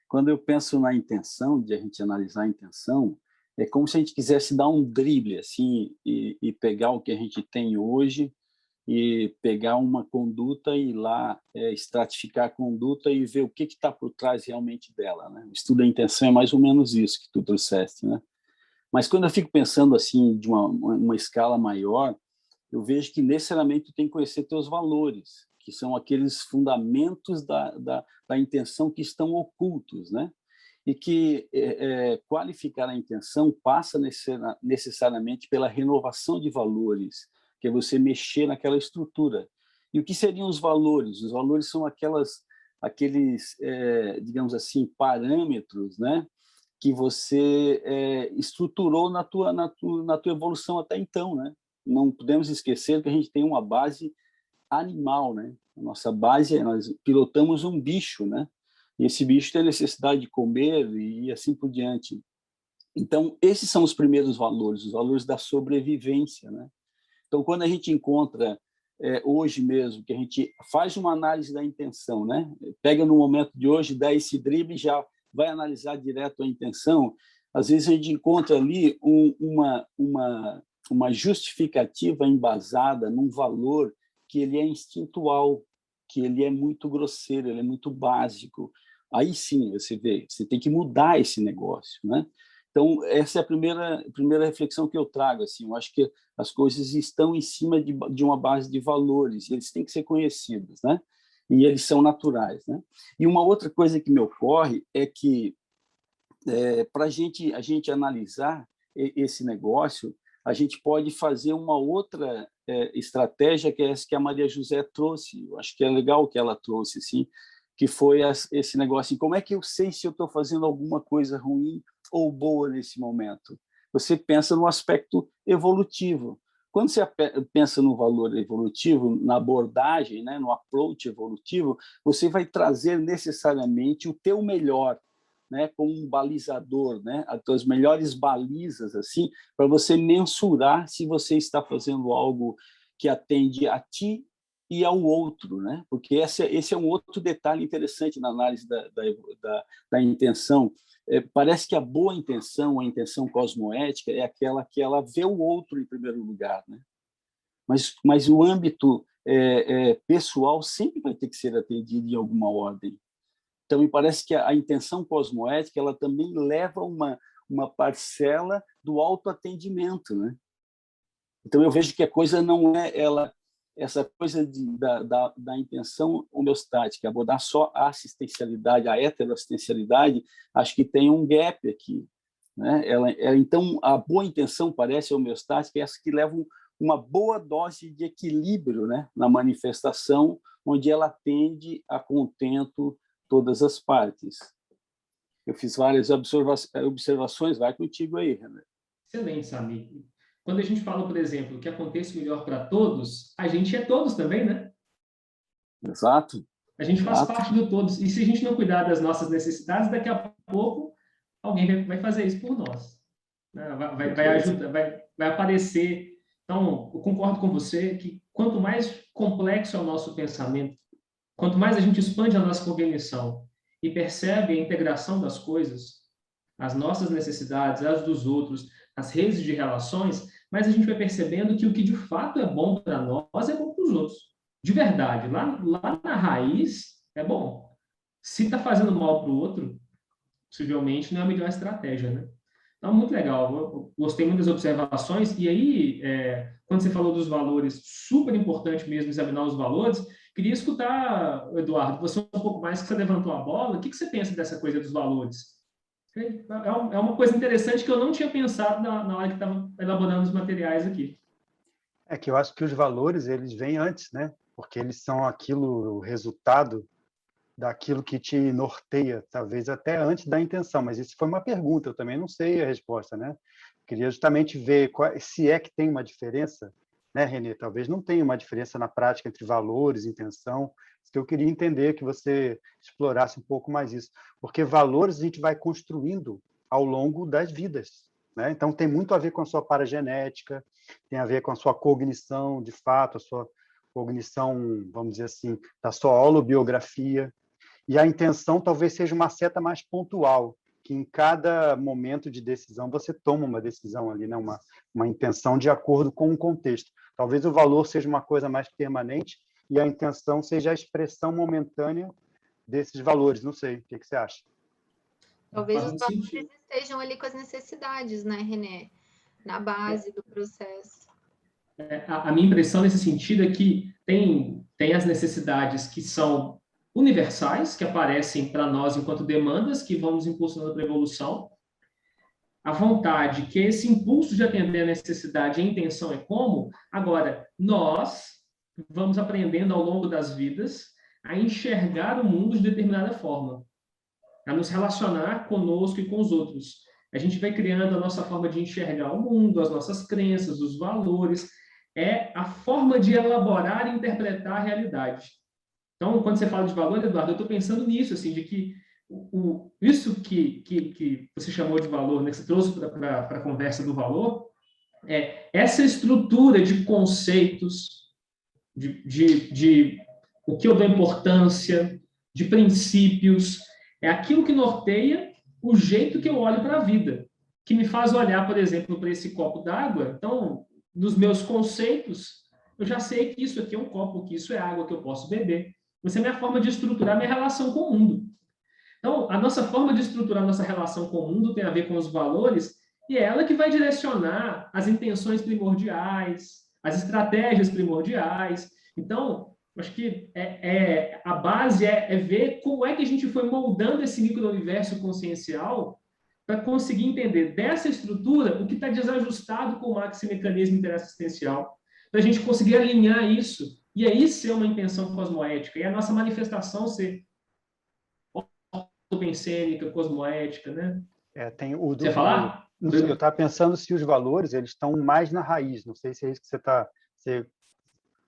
Quando eu penso na intenção, de a gente analisar a intenção, é como se a gente quisesse dar um drible assim, e pegar o que a gente tem hoje e pegar uma conduta e ir lá estratificar a conduta e ver o que está por trás realmente dela, né? O estudo da intenção é mais ou menos isso que tu trouxeste, né? Mas quando eu fico pensando assim de uma escala maior, eu vejo que necessariamente tu tem que conhecer teus valores, que são aqueles fundamentos da intenção que estão ocultos, né? E que qualificar a intenção passa necessariamente pela renovação de valores, que é você mexer naquela estrutura. E o que seriam os valores? Os valores são aqueles, digamos assim, parâmetros, né, que você estruturou na tua evolução até então, né? Não podemos esquecer que a gente tem uma base animal, né? A nossa base, nós pilotamos um bicho, né? E esse bicho tem necessidade de comer e assim por diante. Então, esses são os primeiros valores, os valores da sobrevivência, né? Então, quando a gente encontra, hoje mesmo, que a gente faz uma análise da intenção, né? Pega no momento de hoje, dá esse drible e já vai analisar direto a intenção, às vezes a gente encontra ali uma justificativa embasada num valor que ele é instintual, que ele é muito grosseiro, ele é muito básico. Aí sim, você vê, você tem que mudar esse negócio, né? Então, essa é a primeira reflexão que eu trago. Assim, eu acho que as coisas estão em cima de uma base de valores, e eles têm que ser conhecidos, né? E eles são naturais, né? E uma outra coisa que me ocorre é que, para a gente analisar esse negócio, a gente pode fazer uma outra estratégia, que é essa que a Maria José trouxe. Eu acho que é legal o que ela trouxe, assim, que foi esse negócio, assim, como é que eu sei se eu estou fazendo alguma coisa ruim ou boa nesse momento? Você pensa no aspecto evolutivo. Quando você pensa no valor evolutivo, na abordagem, né, no approach evolutivo, você vai trazer necessariamente o teu melhor, né, como um balizador, né, as tuas melhores balizas, assim, para você mensurar se você está fazendo algo que atende a ti e ao outro, né? Porque esse é um outro detalhe interessante na análise da intenção. Parece que a boa intenção, a intenção cosmoética, é aquela que ela vê o outro em primeiro lugar, né? Mas o âmbito pessoal sempre vai ter que ser atendido em alguma ordem. Então, me parece que a intenção cosmoética ela também leva uma parcela do autoatendimento, né? Então, eu vejo que a coisa não é essa coisa da intenção homeostática, abordar só a assistencialidade, a heteroassistencialidade, acho que tem um gap aqui, né? Então, a boa intenção parece homeostática, é essa que leva uma boa dose de equilíbrio, né, na manifestação, onde ela atende a contento todas as partes. Eu fiz várias observações, vai contigo aí, René. Excelente, Samir. Quando a gente fala, por exemplo, que aconteça melhor para todos, a gente é todos também, né? Exato. A gente faz parte do todos. E se a gente não cuidar das nossas necessidades, daqui a pouco alguém vai fazer isso por nós. Vai ajudar, vai aparecer. Então, eu concordo com você que quanto mais complexo é o nosso pensamento, quanto mais a gente expande a nossa cognição e percebe a integração das coisas, as nossas necessidades, as dos outros, as redes de relações, mas a gente vai percebendo que o que de fato é bom para nós é bom para os outros. De verdade, lá na raiz é bom. Se está fazendo mal para o outro, possivelmente não é a melhor estratégia, né? Então, muito legal. Eu gostei muito das observações. E aí, quando você falou dos valores, super importante mesmo examinar os valores. Queria escutar, Eduardo, você um pouco mais, que você levantou a bola. O que você pensa dessa coisa dos valores? É uma coisa interessante que eu não tinha pensado na hora que estava elaborando os materiais aqui. É que eu acho que os valores, eles vêm antes, né? Porque eles são aquilo, o resultado daquilo que te norteia, talvez até antes da intenção, mas isso foi uma pergunta, eu também não sei a resposta, né? Queria justamente ver se é que tem uma diferença, né, Renê? Talvez não tenha uma diferença na prática entre valores, intenção, isso que eu queria entender, que você explorasse um pouco mais isso, porque valores a gente vai construindo ao longo das vidas, né? Então tem muito a ver com a sua paragenética, tem a ver com a sua cognição, de fato, a sua cognição, vamos dizer assim, da sua holobiografia. E a intenção talvez seja uma seta mais pontual, que em cada momento de decisão você toma uma decisão ali, né? Uma intenção de acordo com um contexto. Talvez o valor seja uma coisa mais permanente e a intenção seja a expressão momentânea desses valores. Não sei, o que você acha? Talvez os valores estejam ali com as necessidades, né, Renê? Na base do processo. A minha impressão nesse sentido é que tem as necessidades que são universais, que aparecem para nós enquanto demandas, que vão nos impulsionando para a evolução. A vontade, que esse impulso de atender a necessidade e a intenção é como. Agora, nós vamos aprendendo ao longo das vidas a enxergar o mundo de determinada forma, a nos relacionar conosco e com os outros. A gente vai criando a nossa forma de enxergar o mundo, as nossas crenças, os valores. É a forma de elaborar e interpretar a realidade. Então, quando você fala de valor, Eduardo, eu estou pensando nisso, assim, de que isso que você chamou de valor, né, que você trouxe para a conversa do valor, é essa estrutura de conceitos, de o que eu dou importância, de princípios, é aquilo que norteia o jeito que eu olho para a vida, que me faz olhar, por exemplo, para esse copo d'água. Então, dos meus conceitos, eu já sei que isso aqui é um copo, que isso é água que eu posso beber. Essa é a minha forma de estruturar minha relação com o mundo. Então, a nossa forma de estruturar nossa relação com o mundo tem a ver com os valores, e é ela que vai direcionar as intenções primordiais, as estratégias primordiais. Então, acho que a base é ver como é que a gente foi moldando esse micro-universo consciencial para conseguir entender dessa estrutura o que está desajustado com o maximecanismo interassistencial, para a gente conseguir alinhar isso, e aí ser uma intenção cosmoética, e a nossa manifestação ser ortopensênica, cosmoética, né? Você ia falar? Eu estava pensando se os valores eles estão mais na raiz, não sei se é isso que você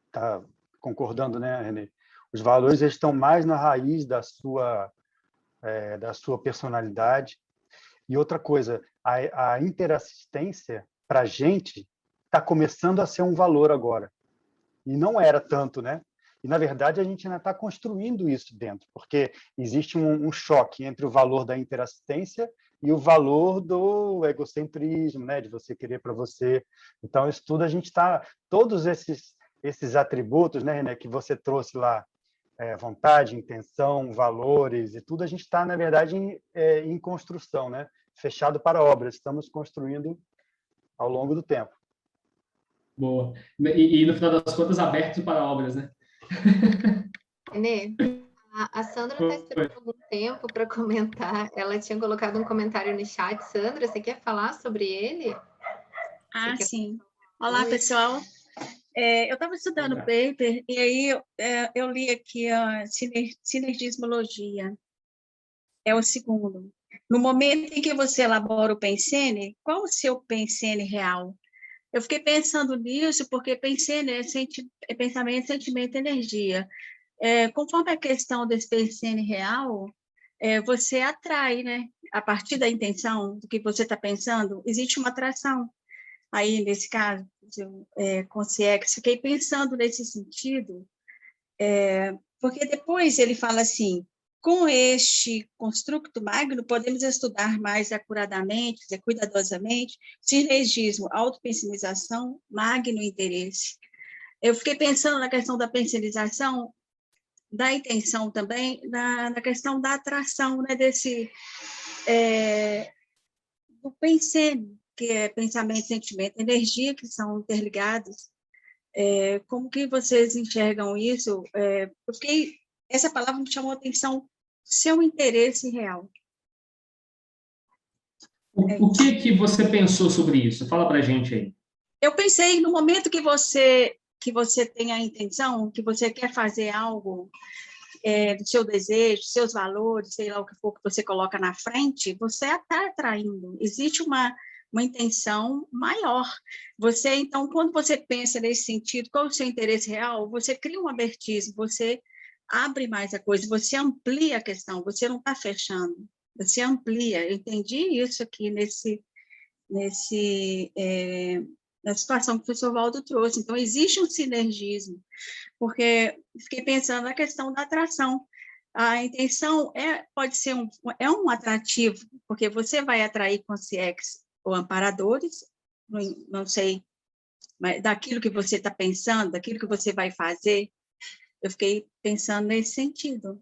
está concordando, né, Renê? Os valores eles estão mais na raiz da sua personalidade. E outra coisa, a interassistência, para a gente, está começando a ser um valor agora. E não era tanto, né? E, na verdade, a gente ainda está construindo isso dentro, porque existe um choque entre o valor da interassistência e o valor do egocentrismo, né? De você querer para você. Então, isso tudo a gente está... Todos esses atributos, né, René, que você trouxe lá, vontade, intenção, valores e tudo, a gente está, na verdade, em construção, né? Fechado para obras. Estamos construindo ao longo do tempo. Boa. E no final das contas, abertos para obras, né? Renê, a Sandra está esperando algum tempo para comentar. Ela tinha colocado um comentário no chat. Sandra, você quer falar sobre ele? Sim. Olá, pessoal. Eu estava estudando o paper e aí eu li aqui a sinergismologia. É o segundo. No momento em que você elabora o pensene, qual o seu pensene real? Eu fiquei pensando nisso porque pensene é pensamento, sentimento e energia. Conforme a questão desse pensene real, você atrai, né? A partir da intenção do que você está pensando, existe uma atração. Aí, nesse caso, consciência, fiquei pensando nesse sentido, porque depois ele fala assim, com este construto magno, podemos estudar mais acuradamente, cuidadosamente, sinergismo, autopensinização, magno interesse. Eu fiquei pensando na questão da pensinização, da intenção também, na questão da atração, né, do pensene, que é pensamento, sentimento, energia, que são interligados. Como que vocês enxergam isso? Essa palavra me chamou a atenção, seu interesse real. O que você pensou sobre isso? Fala para a gente aí. eu pensei, no momento que você tem a intenção, que você quer fazer algo, do seu desejo, seus valores, sei lá o que for que você coloca na frente, você está atraindo. Existe uma intenção maior. Você, então, quando você pensa nesse sentido, qual é o seu interesse real, você cria um abertismo, você abre mais a coisa, você amplia a questão, você não está fechando, você amplia. Eu entendi isso aqui na situação que o professor Valdo trouxe. Então, existe um sinergismo, porque fiquei pensando na questão da atração. A intenção pode ser um atrativo, porque você vai atrair concierges ou amparadores, não sei, mas daquilo que você está pensando, daquilo que você vai fazer. Eu fiquei pensando nesse sentido.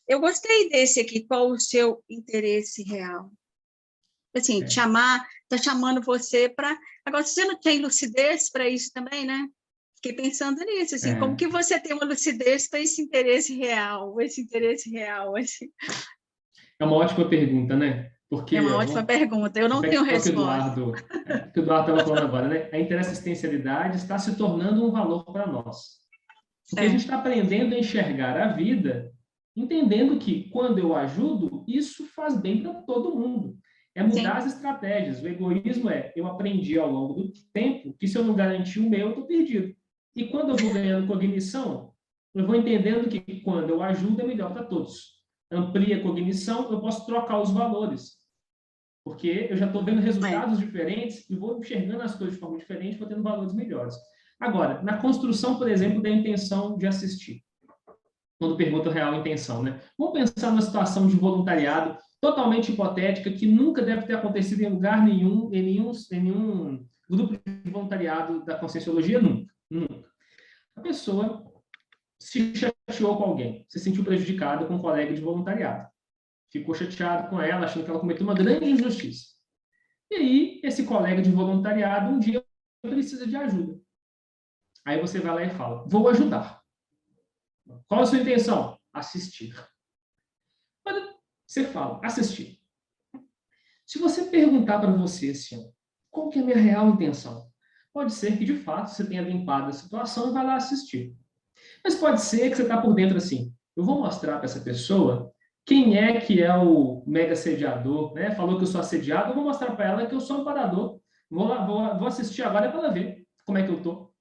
Eu gostei desse aqui, qual o seu interesse real? Assim, está chamando você para... Agora, você não tem lucidez para isso também, né? Fiquei pensando nisso, assim, como que você tem uma lucidez para esse interesse real, assim? É uma ótima pergunta, né? Porque é uma ótima pergunta, eu não tenho resposta. O que o Eduardo estava falando agora, né? A interassistencialidade está se tornando um valor para nós. Porque a gente está aprendendo a enxergar a vida, entendendo que, quando eu ajudo, isso faz bem para todo mundo. É mudar as estratégias. O egoísmo eu aprendi ao longo do tempo que, se eu não garantir o meu, eu estou perdido. E quando eu vou ganhando cognição, eu vou entendendo que, quando eu ajudo, é melhor para todos. Amplia a cognição, eu posso trocar os valores. Porque eu já estou vendo resultados diferentes e vou enxergando as coisas de forma diferente, vou tendo valores melhores. Agora, na construção, por exemplo, da intenção de assistir. Quando pergunta a real intenção, né? Vamos pensar numa situação de voluntariado totalmente hipotética, que nunca deve ter acontecido em lugar nenhum, em nenhum grupo de voluntariado da Conscienciologia, nunca. A pessoa se chateou com alguém, se sentiu prejudicada com um colega de voluntariado. Ficou chateado com ela, achando que ela cometeu uma grande injustiça. E aí, esse colega de voluntariado, um dia, precisa de ajuda. Aí você vai lá e fala, vou ajudar. Qual a sua intenção? Assistir. Quando você fala, assistir. Se você perguntar para você assim, qual que é a minha real intenção? Pode ser que, de fato, você tenha limpado a situação e vai lá assistir. Mas pode ser que você está por dentro assim, eu vou mostrar para essa pessoa quem é que é o mega assediador, né? Falou que eu sou assediado, eu vou mostrar para ela que eu sou amparador. Vou assistir agora para ela ver como é que eu estou.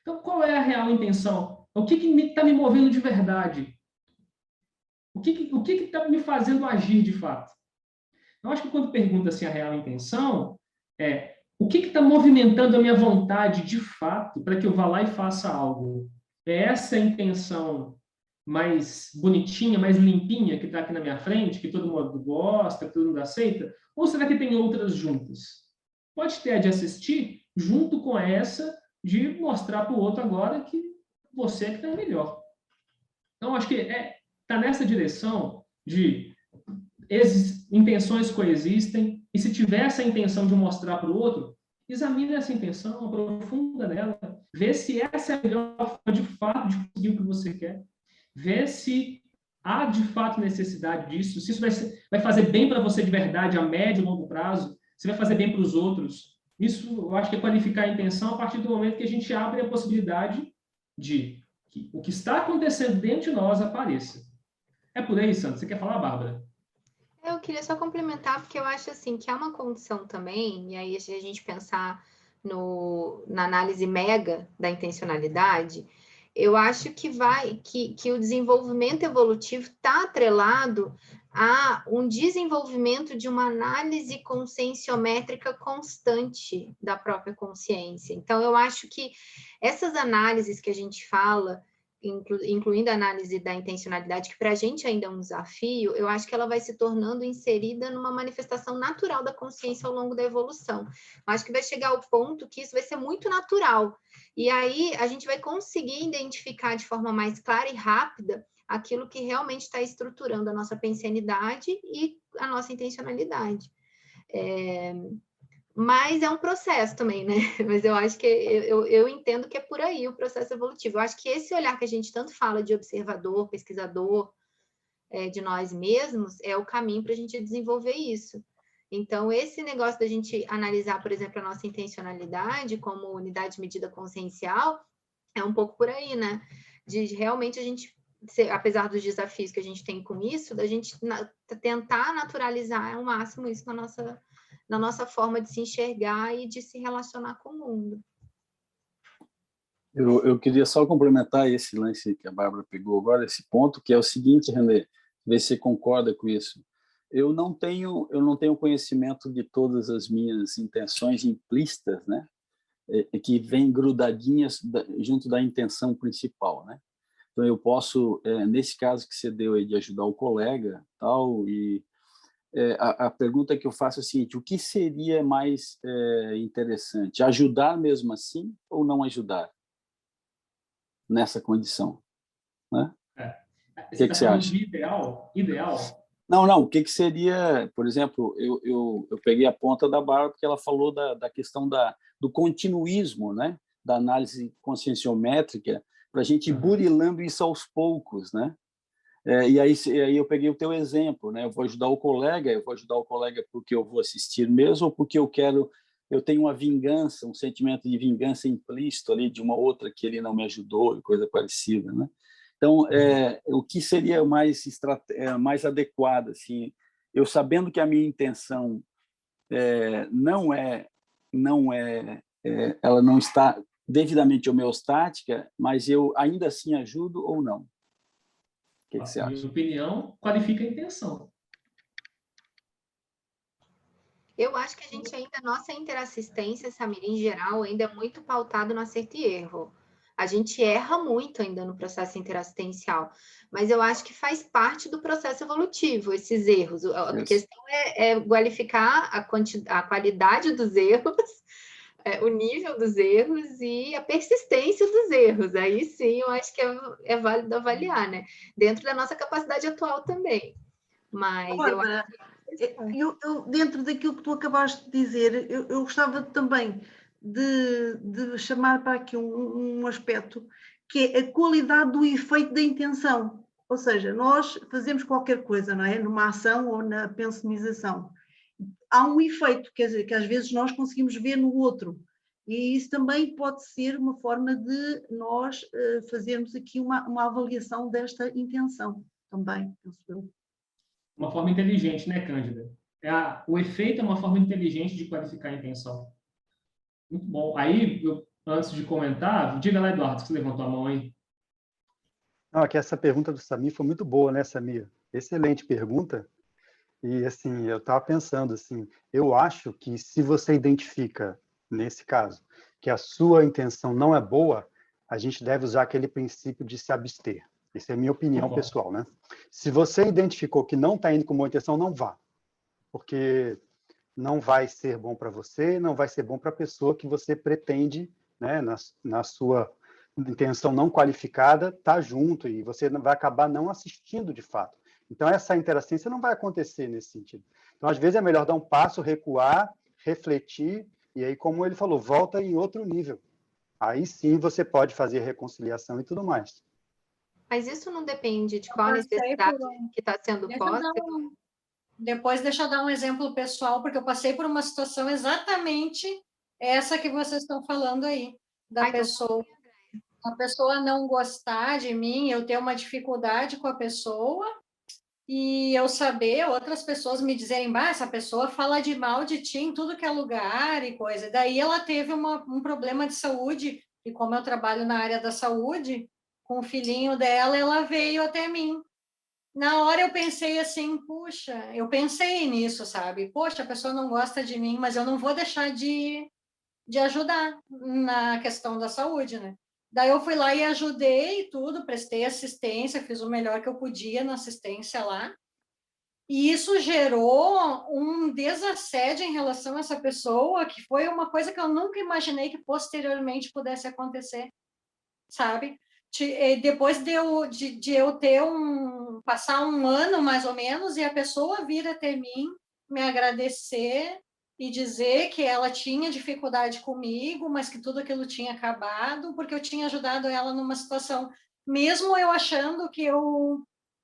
Então, qual é a real intenção? O que está me movendo de verdade? O que está me fazendo agir de fato? Eu acho que quando pergunta assim a real intenção, o que está movimentando a minha vontade de fato para que eu vá lá e faça algo? É essa intenção mais bonitinha, mais limpinha que está aqui na minha frente, que todo mundo gosta, que todo mundo aceita? Ou será que tem outras juntas? Pode ter a de assistir junto com essa de mostrar para o outro agora que você é que está melhor. Então, acho que está nessa direção de intenções coexistem, e se tiver essa intenção de mostrar para o outro, examine essa intenção, aprofunda nela, vê se essa é a melhor forma de fato de conseguir o que você quer, vê se há de fato necessidade disso, se isso vai fazer bem para você de verdade a médio e longo prazo, se vai fazer bem para os outros. Isso, eu acho que é qualificar a intenção a partir do momento que a gente abre a possibilidade de que o que está acontecendo dentro de nós apareça. É por aí, Sandra? Você quer falar, Bárbara? Eu queria só complementar, porque eu acho assim que há uma condição também, e aí se a gente pensar na análise mega da intencionalidade, eu acho que o desenvolvimento evolutivo está atrelado a um desenvolvimento de uma análise conscienciométrica constante da própria consciência. Então, eu acho que essas análises que a gente fala, incluindo a análise da intencionalidade, que para a gente ainda é um desafio, eu acho que ela vai se tornando inserida numa manifestação natural da consciência ao longo da evolução. Eu acho que vai chegar ao ponto que isso vai ser muito natural. E aí a gente vai conseguir identificar de forma mais clara e rápida aquilo que realmente está estruturando a nossa pensenidade e a nossa intencionalidade. Mas é um processo também, né? Mas eu acho que eu entendo que é por aí o processo evolutivo. Eu acho que esse olhar que a gente tanto fala de observador, pesquisador, de nós mesmos, é o caminho para a gente desenvolver isso. Então, esse negócio da gente analisar, por exemplo, a nossa intencionalidade como unidade de medida consciencial é um pouco por aí, né? De realmente a gente, apesar dos desafios que a gente tem com isso, da gente tentar naturalizar ao máximo isso na nossa forma de se enxergar e de se relacionar com o mundo. Eu queria só complementar esse lance que a Bárbara pegou agora, esse ponto, que é o seguinte, René, ver se você concorda com isso. Eu não tenho conhecimento de todas as minhas intenções implícitas, né? Que vêm grudadinhas junto da intenção principal, né? Então, eu posso, nesse caso que você deu aí de ajudar o colega, tal, e a pergunta que eu faço é a seguinte: o que seria mais interessante? Ajudar mesmo assim ou não ajudar nessa condição? Né? O que você acha? Ideal? Não, o que seria, por exemplo, eu peguei a ponta da Bárbara porque ela falou da questão do continuismo, né? Da análise conscienciométrica, para a gente ir burilando isso aos poucos, né? E aí eu peguei o teu exemplo, né? Eu vou ajudar o colega porque eu vou assistir mesmo ou porque eu tenho uma vingança, um sentimento de vingança implícito ali de uma outra que ele não me ajudou, coisa parecida, né? Então, o que seria mais adequado, assim, eu sabendo que a minha intenção ela não está devidamente homeostática, mas eu ainda assim ajudo ou não? O que você acha? Minha opinião, qualifica a intenção. Eu acho que a gente ainda, nossa interassistência, Samir, em geral, ainda é muito pautado no acerto e erro. A gente erra muito ainda no processo interassistencial, mas eu acho que faz parte do processo evolutivo, esses erros. A questão é qualificar a qualidade dos erros, o nível dos erros e a persistência dos erros. Aí sim, eu acho que é válido avaliar, né? Dentro da nossa capacidade atual também. Mas Bárbara, eu, dentro daquilo que tu acabaste de dizer, eu gostava também de chamar para aqui um aspecto que é a qualidade do efeito da intenção. Ou seja, nós fazemos qualquer coisa, não é? Numa ação ou na pensonização. Há um efeito, quer dizer, que às vezes nós conseguimos ver no outro. E isso também pode ser uma forma de nós fazermos aqui uma avaliação desta intenção, também, penso eu. Uma forma inteligente, né, Cândida? O efeito é uma forma inteligente de qualificar a intenção. Muito bom. Aí, antes de comentar, diga lá, Eduardo, que você levantou a mão aí. Não, que essa pergunta do Samir foi muito boa, né, Samir? Excelente pergunta. E, assim, eu estava pensando, assim, eu acho que se você identifica, nesse caso, que a sua intenção não é boa, a gente deve usar aquele princípio de se abster. Essa é a minha opinião pessoal, né? Se você identificou que não está indo com boa intenção, não vá. Porque não vai ser bom para você, não vai ser bom para a pessoa que você pretende, né, na sua intenção não qualificada, estar junto, e você vai acabar não assistindo de fato. Então, essa interassistência não vai acontecer nesse sentido. Então, às vezes, é melhor dar um passo, recuar, refletir, e aí, como ele falou, volta em outro nível. Aí sim você pode fazer reconciliação e tudo mais. Mas isso não depende de qual necessidade que está sendo posta? Depois, deixa eu dar um exemplo pessoal, porque eu passei por uma situação exatamente essa que vocês estão falando aí, da pessoa. A pessoa não gostar de mim, eu ter uma dificuldade com a pessoa, e eu saber, outras pessoas me dizerem, bah, essa pessoa fala de mal de ti em tudo que é lugar e coisa. Daí ela teve um problema de saúde, e como eu trabalho na área da saúde, com o filhinho dela, ela veio até mim. Na hora eu pensei assim, puxa, eu pensei nisso, sabe? Poxa, a pessoa não gosta de mim, mas eu não vou deixar de ajudar na questão da saúde, né? Daí eu fui lá e ajudei e tudo, prestei assistência, fiz o melhor que eu podia na assistência lá. E isso gerou um desassédio em relação a essa pessoa, que foi uma coisa que eu nunca imaginei que posteriormente pudesse acontecer, sabe? Depois de eu ter passar um ano, mais ou menos, e a pessoa vir até mim, me agradecer e dizer que ela tinha dificuldade comigo, mas que tudo aquilo tinha acabado, porque eu tinha ajudado ela numa situação, mesmo eu achando que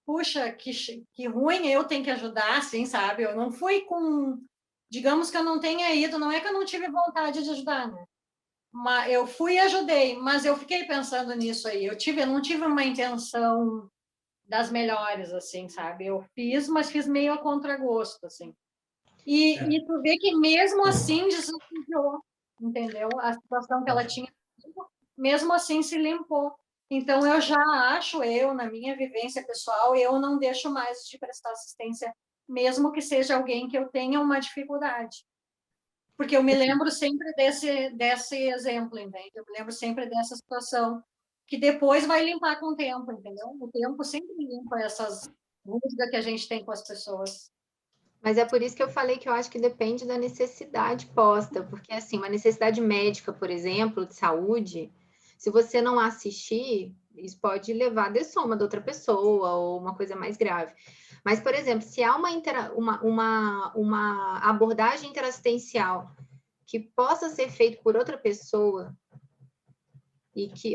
puxa, que ruim, eu tenho que ajudar, assim, sabe? Eu não fui com digamos que eu não tenha ido, não é que eu não tive vontade de ajudar, né? Mas eu fui e ajudei, mas eu fiquei pensando nisso aí. Eu não tive uma intenção das melhores, assim, sabe? Eu fiz, mas fiz meio a contragosto, assim. E tu vê que mesmo assim desafiou, entendeu? A situação que ela tinha, mesmo assim se limpou. Então, eu já acho, na minha vivência pessoal, eu não deixo mais de prestar assistência, mesmo que seja alguém que eu tenha uma dificuldade. Porque eu me lembro sempre desse exemplo, entende? Eu me lembro sempre dessa situação, que depois vai limpar com o tempo, entendeu? O tempo sempre limpa essas dúvidas que a gente tem com as pessoas. Mas é por isso que eu falei que eu acho que depende da necessidade posta, porque, assim, uma necessidade médica, por exemplo, de saúde, se você não assistir, isso pode levar a dessoma de outra pessoa ou uma coisa mais grave. Mas, por exemplo, se há uma abordagem interassistencial que possa ser feita por outra pessoa,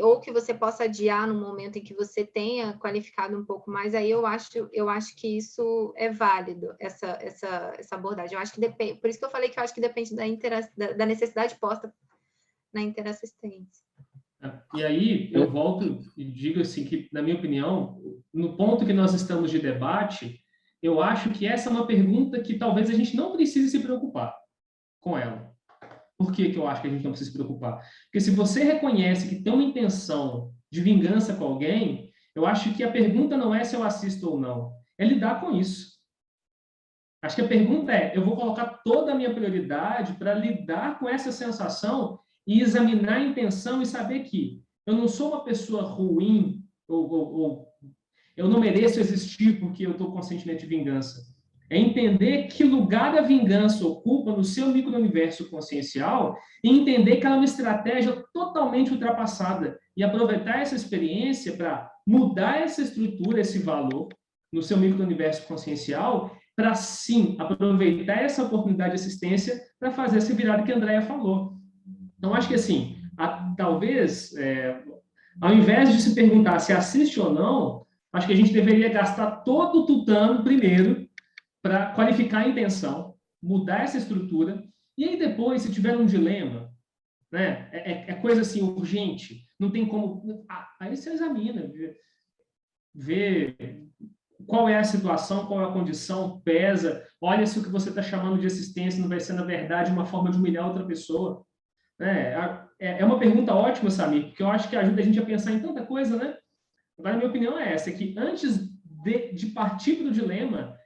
ou que você possa adiar no momento em que você tenha qualificado um pouco mais, aí eu acho que isso é válido, essa abordagem. Eu acho que depende, por isso que eu falei que eu acho que depende da necessidade posta na interassistência. E aí eu volto e digo assim que, na minha opinião, no ponto que nós estamos de debate, eu acho que essa é uma pergunta que talvez a gente não precise se preocupar com ela. Por que eu acho que a gente não precisa se preocupar? Porque se você reconhece que tem uma intenção de vingança com alguém, eu acho que a pergunta não é se eu assisto ou não, é lidar com isso. Acho que a pergunta é, eu vou colocar toda a minha prioridade para lidar com essa sensação e examinar a intenção e saber que eu não sou uma pessoa ruim ou eu não mereço existir porque eu estou com sentimento de vingança. É entender que lugar a vingança ocupa no seu micro-universo consciencial e entender que ela é uma estratégia totalmente ultrapassada e aproveitar essa experiência para mudar essa estrutura, esse valor no seu micro-universo consciencial para, sim, aproveitar essa oportunidade de assistência para fazer essa virada que a Andrea falou. Então, acho que, assim, talvez, ao invés de se perguntar se assiste ou não, acho que a gente deveria gastar todo o tutano primeiro para qualificar a intenção, mudar essa estrutura, e aí depois, se tiver um dilema, né, é coisa assim urgente, não tem como... Aí você examina, vê qual é a situação, qual é a condição, pesa, olha se o que você está chamando de assistência não vai ser, na verdade, uma forma de humilhar outra pessoa. É uma pergunta ótima, Samir, porque eu acho que ajuda a gente a pensar em tanta coisa, né? Agora, a minha opinião é essa, que antes de partir para o dilema,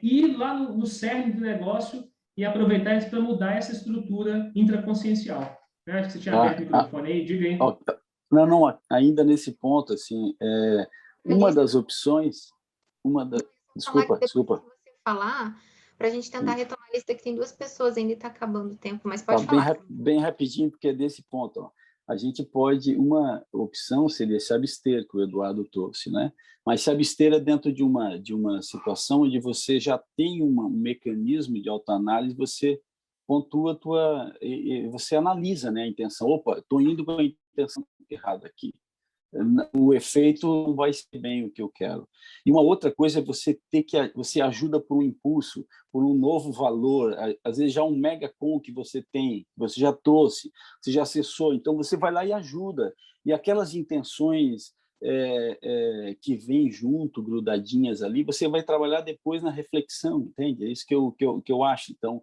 ir lá no cerne do negócio e aproveitar isso para mudar essa estrutura intraconsciencial. Eu acho que você tinha aberto o microfone aí, diga aí. Não, ainda nesse ponto, assim, uma das opções... Desculpa. Você falar, para a gente tentar retomar a lista, que tem 2 pessoas ainda e está acabando o tempo, mas pode falar. Bem rapidinho, porque é desse ponto, ó. A gente pode, uma opção seria se abster, que o Eduardo trouxe, né? Mas se abster é dentro de uma situação onde você já tem um mecanismo de autoanálise, você pontua você analisa, né, a intenção. Opa, estou indo com a intenção errada aqui. O efeito não vai ser bem o que eu quero. E uma outra coisa é você ajuda por um impulso, por um novo valor, às vezes já um megacom que você tem, você já trouxe, você já acessou, então você vai lá e ajuda. E aquelas intenções que vêm junto, grudadinhas ali, você vai trabalhar depois na reflexão, entende? É isso que eu acho. Então,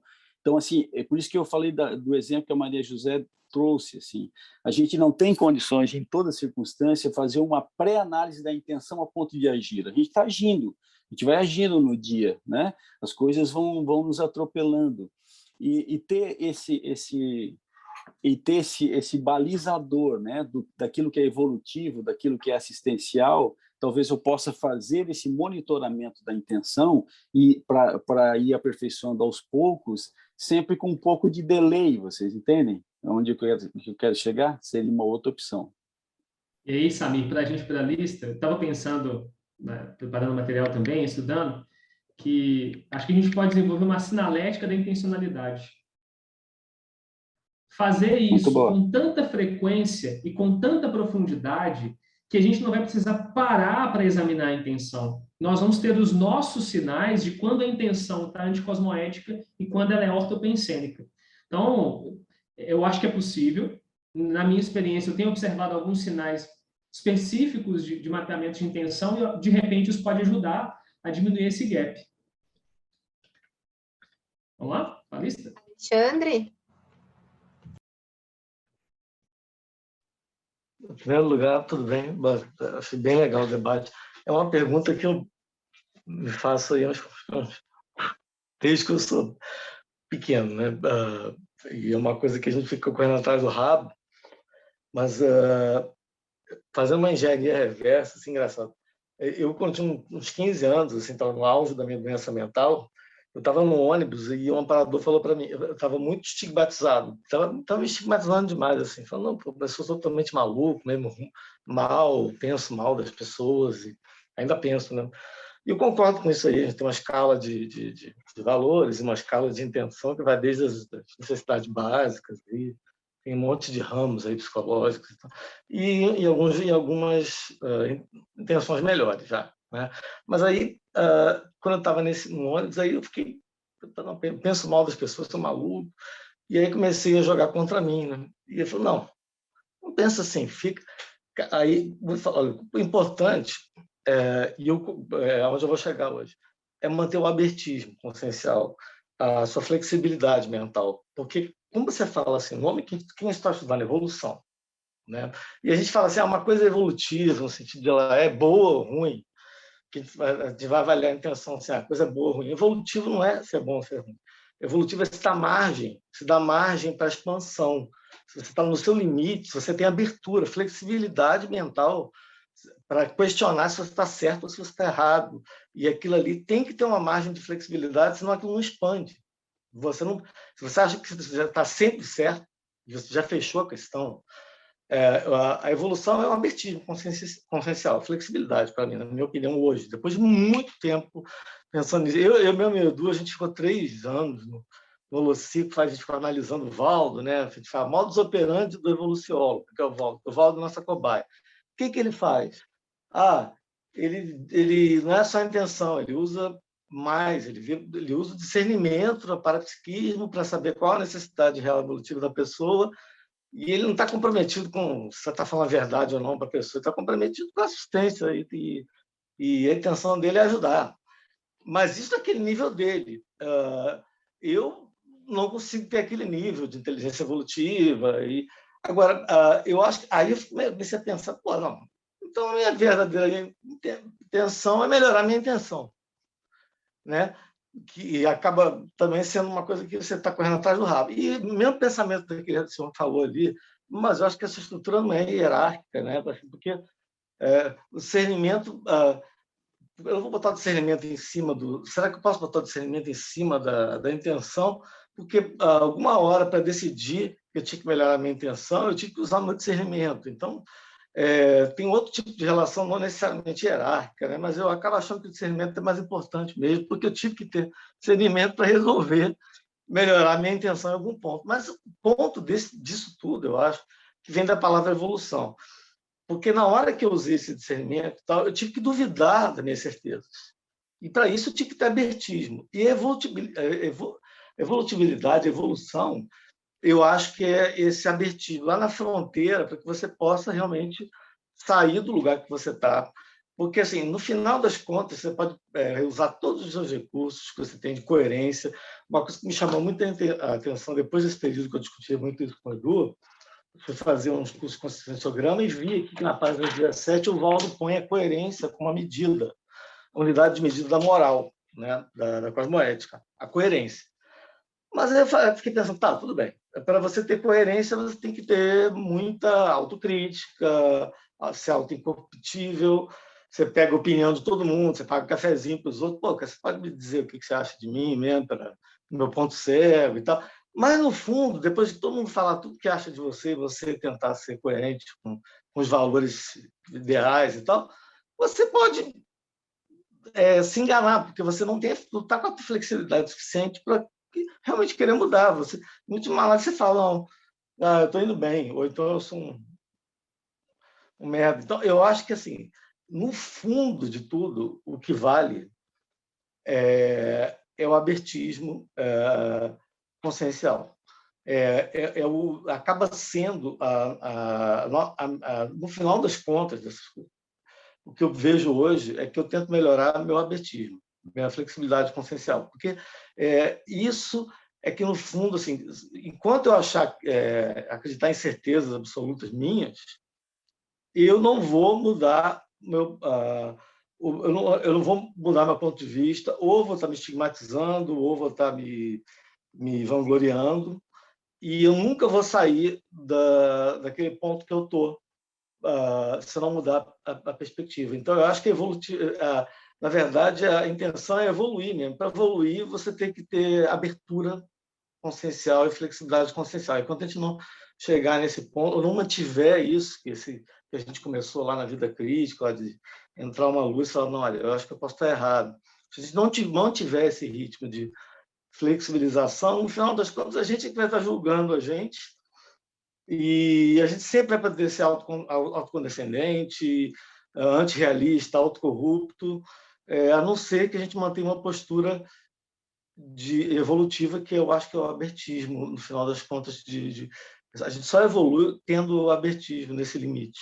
assim, é por isso que eu falei do exemplo que a Maria José trouxe, assim, a gente não tem condições, em toda circunstância, fazer uma pré-análise da intenção a ponto de agir. A gente está agindo, a gente vai agindo no dia, né? As coisas vão nos atropelando. E ter esse balizador, né, daquilo que é evolutivo, daquilo que é assistencial, talvez eu possa fazer esse monitoramento da intenção e para ir aperfeiçoando aos poucos, sempre com um pouco de delay, vocês entendem? Onde eu quero chegar? Seria uma outra opção. E aí, Samir, para a gente para a lista, eu estava pensando, né, preparando material também, estudando, que acho que a gente pode desenvolver uma sinalética da intencionalidade. Fazer isso com tanta frequência e com tanta profundidade que a gente não vai precisar parar para examinar a intenção. nós vamos ter os nossos sinais de quando a intenção está anticosmoética e quando ela é ortopensênica. Então, eu acho que é possível. Na minha experiência, eu tenho observado alguns sinais específicos de mapeamento de intenção e, de repente, isso pode ajudar a diminuir esse gap. Vamos lá? A lista? Alexandre? Em primeiro lugar, tudo bem, achei bem legal o debate. É uma pergunta que eu me faço aí desde que eu sou pequeno, né? E é uma coisa que a gente fica correndo atrás do rabo, mas fazendo uma engenharia reversa, assim, engraçado. Eu, quando tinha uns 15 anos, assim, estava no auge da minha doença mental, eu estava no ônibus e um amparador falou para mim, eu estava muito estigmatizado, estava me estigmatizando demais, assim, falando, não, pô, eu sou totalmente maluco, mesmo mal, penso mal das pessoas, e ainda penso, né? E eu concordo com isso aí, a gente tem uma escala de valores, uma escala de intenção que vai desde as necessidades básicas, e tem um monte de ramos aí psicológicos, e algumas intenções melhores já, né? Mas aí, quando eu estava no ônibus, aí eu fiquei, penso mal das pessoas, sou maluco, e aí comecei a jogar contra mim, né? E ele falou, não pensa assim, fica... Aí, olha, o importante, onde eu vou chegar hoje, é manter o abertismo consciencial, a sua flexibilidade mental, porque, como você fala assim, o nome, quem está estudando evolução, né? E a gente fala assim, uma coisa evolutiva, no sentido de ela é boa ou ruim, que a gente vai avaliar a intenção, assim, a coisa é boa ou ruim. Evolutivo não é se é bom ou se é ruim. Evolutivo é se dá margem para a expansão. Se você está no seu limite, se você tem abertura, flexibilidade mental para questionar se você está certo ou se você está errado. E aquilo ali tem que ter uma margem de flexibilidade, senão aquilo não expande. Se você acha que você já está sempre certo, você já fechou a questão, a evolução é um abertismo consciencial, flexibilidade para mim, na minha opinião, hoje. Depois de muito tempo pensando nisso. Eu mesmo e o Edu, a gente ficou 3 anos no Holocico, a gente ficou analisando o Valdo, né? A gente fala modus operandi do evoluciólogo, que é o Valdo é nossa cobaia. O que ele faz? Ele não é só a intenção, ele usa mais, ele usa o discernimento, o parapsiquismo, para saber qual a necessidade real evolutiva da pessoa. E ele não está comprometido com se você está falando a verdade ou não para a pessoa, ele está comprometido com a assistência e a intenção dele é ajudar. Mas isso é aquele nível dele. Eu não consigo ter aquele nível de inteligência evolutiva. Agora, eu acho que aí eu comecei a pensar, não, então a minha verdadeira intenção é melhorar a minha intenção, né? Que acaba também sendo uma coisa que você está correndo atrás do rabo. E o mesmo pensamento que o senhor falou ali, mas eu acho que essa estrutura não é hierárquica, né? Porque o discernimento... eu vou botar o discernimento em cima do... Será que eu posso botar o discernimento em cima da intenção? Porque alguma hora, para decidir que eu tinha que melhorar a minha intenção, eu tive que usar o meu discernimento. Então, tem outro tipo de relação, não necessariamente hierárquica, né? Mas eu acabo achando que o discernimento é mais importante mesmo, porque eu tive que ter discernimento para resolver, melhorar a minha intenção em algum ponto. Mas o ponto disso tudo, eu acho, que vem da palavra evolução. Porque na hora que eu usei esse discernimento, eu tive que duvidar das minhas certezas. E para isso eu tive que ter abertismo. E evolutibilidade, evolução, eu acho que é esse abertismo lá na fronteira para que você possa realmente sair do lugar que você está. Porque, assim, no final das contas, você pode usar todos os seus recursos que você tem de coerência. Uma coisa que me chamou muito a atenção depois desse período que eu discuti muito isso com o Edu, fui fazer uns cursos de conscienciograma e vi aqui que na página 17 o Valdo põe a coerência como uma medida, a unidade de medida da moral, né, da cosmoética, a coerência. Mas eu fiquei pensando, tudo bem, para você ter coerência, você tem que ter muita autocrítica, ser autoincorruptível, você pega a opinião de todo mundo, você paga um cafezinho para os outros, você pode me dizer o que você acha de mim mesmo, para o meu ponto cego e tal. Mas, no fundo, depois de todo mundo falar tudo que acha de você, você tentar ser coerente com os valores ideais e tal, você pode se enganar, porque você não está com a flexibilidade suficiente para realmente querer mudar. Muito mal você fala, eu estou indo bem, ou então eu sou um merda. Então, eu acho que, assim, no fundo de tudo, o que vale é o abertismo consciencial. Acaba sendo, no final das contas, o que eu vejo hoje é que eu tento melhorar meu abertismo, minha flexibilidade consciencial, porque isso é que, no fundo, assim, enquanto eu acreditar em certezas absolutas minhas, eu não vou mudar eu não vou mudar meu ponto de vista, ou vou estar me estigmatizando, ou vou estar me vangloriando, e eu nunca vou sair daquele ponto que eu estou, se não mudar a perspectiva. Então, eu acho que na verdade, a intenção é evoluir mesmo. Para evoluir, você tem que ter abertura consciencial e flexibilidade consciencial. E quando a gente não chegar nesse ponto, ou não mantiver isso, que a gente começou lá na vida crítica, lá de entrar uma luz e falar, não, olha, eu acho que eu posso estar errado. Se a gente não tiver esse ritmo de flexibilização, no final das contas, a gente vai estar julgando a gente, e a gente sempre vai poder ser autocondescendente, antirrealista, autocorrupto, a não ser que a gente mantenha uma postura evolutiva, que eu acho que é o abertismo, no final das contas. A gente só evolui tendo o abertismo nesse limite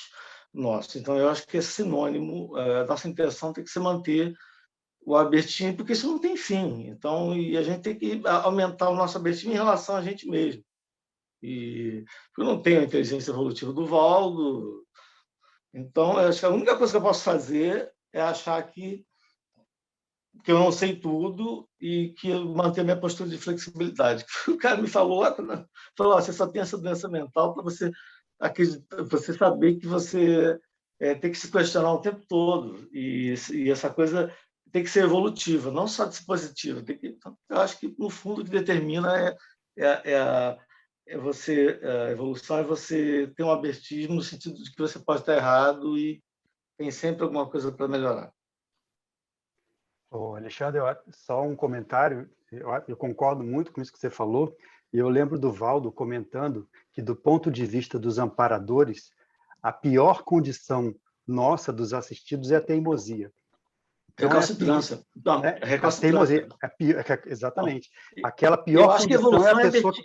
nosso. Então, eu acho que é sinônimo, a nossa intenção tem que ser manter o abertismo, porque isso não tem fim. Então, e a gente tem que aumentar o nosso abertismo em relação a gente mesmo. Eu não tenho a inteligência evolutiva do Valdo, então, eu acho que a única coisa que eu posso fazer é achar que eu não sei tudo e que eu manter minha postura de flexibilidade. O cara me falou lá, você só tem essa doença mental para você saber que você tem que se questionar o tempo todo, e essa coisa tem que ser evolutiva, não só dispositiva. Eu acho que, no fundo, o que determina a evolução é você ter um abertismo no sentido de que você pode estar errado e tem sempre alguma coisa para melhorar. Alexandre, só um comentário. Eu concordo muito com isso que você falou, e eu lembro do Valdo comentando que, do ponto de vista dos amparadores, a pior condição nossa dos assistidos é a teimosia. Então, recalcitrância. Teimosia. Exatamente. Aquela pior condição. Eu acho que a evolução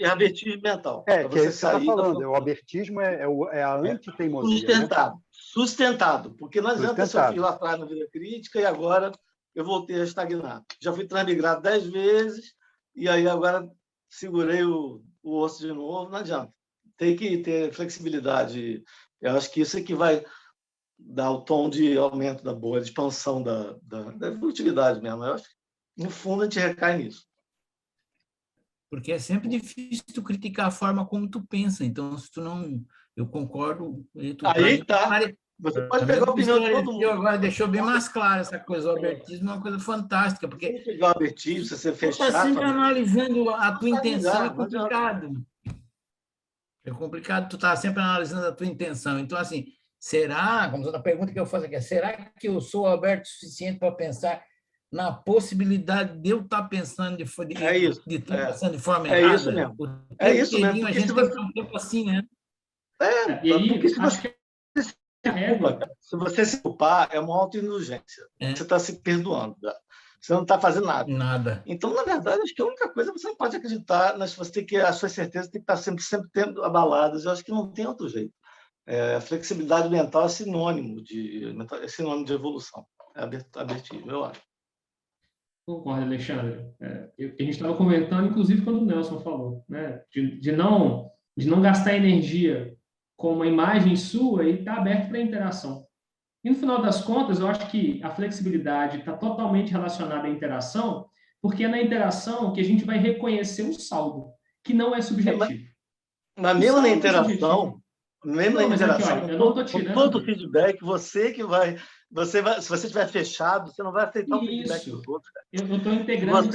é abertismo mental. Que é isso que você está falando. O abertismo é a antiteimosia. Sustentado. Né? Sustentado. Porque não adianta se eu fiz lá atrás na vida crítica e agora eu voltei a estagnar. Já fui transmigrado 10 vezes e aí agora segurei o osso de novo. Não adianta. Tem que ter flexibilidade. Eu acho que isso é que vai dar o tom de aumento da bolha, de expansão da evolutividade mesmo. Eu acho que, no fundo, a gente recai nisso. Porque é sempre difícil tu criticar a forma como tu pensa. Então, se tu não... Eu concordo... Aí tá. Você pode pegar a opinião de todo mundo. Agora deixou bem mais claro essa coisa. O abertismo é uma coisa fantástica. Porque se pegar o abertismo, se você fechar... Tu está sempre analisando a tua intenção. É complicado. É complicado tu estar sempre analisando a tua intenção. Então, assim... Será, como a pergunta que eu faço aqui, será que eu sou aberto o suficiente para pensar na possibilidade de eu estar pensando de forma errada? É isso mesmo. É isso mesmo. A gente tem que ter um tempo assim, né? Porque se você se culpar, é uma autoindulgência. Você está se perdoando. Você não está fazendo nada. Nada. Então, na verdade, acho que a única coisa você não pode acreditar, você tem que, as suas certezas tem que estar sempre tendo abaladas. Eu acho que não tem outro jeito. A flexibilidade mental é sinônimo de evolução, é abertismo, eu acho. Concordo, Alexandre. A gente estava comentando, inclusive, quando o Nelson falou, né, de não gastar energia com uma imagem sua e estar aberto para a interação. E, no final das contas, eu acho que a flexibilidade está totalmente relacionada à interação, porque é na interação que a gente vai reconhecer o saldo, que não é subjetivo. Mas mesmo na interação... Mesmo na interação, aqui, olha, eu não estou tirando... com todo o feedback, se você estiver fechado, você não vai aceitar o feedback dos outros. Cara. Eu estou integrando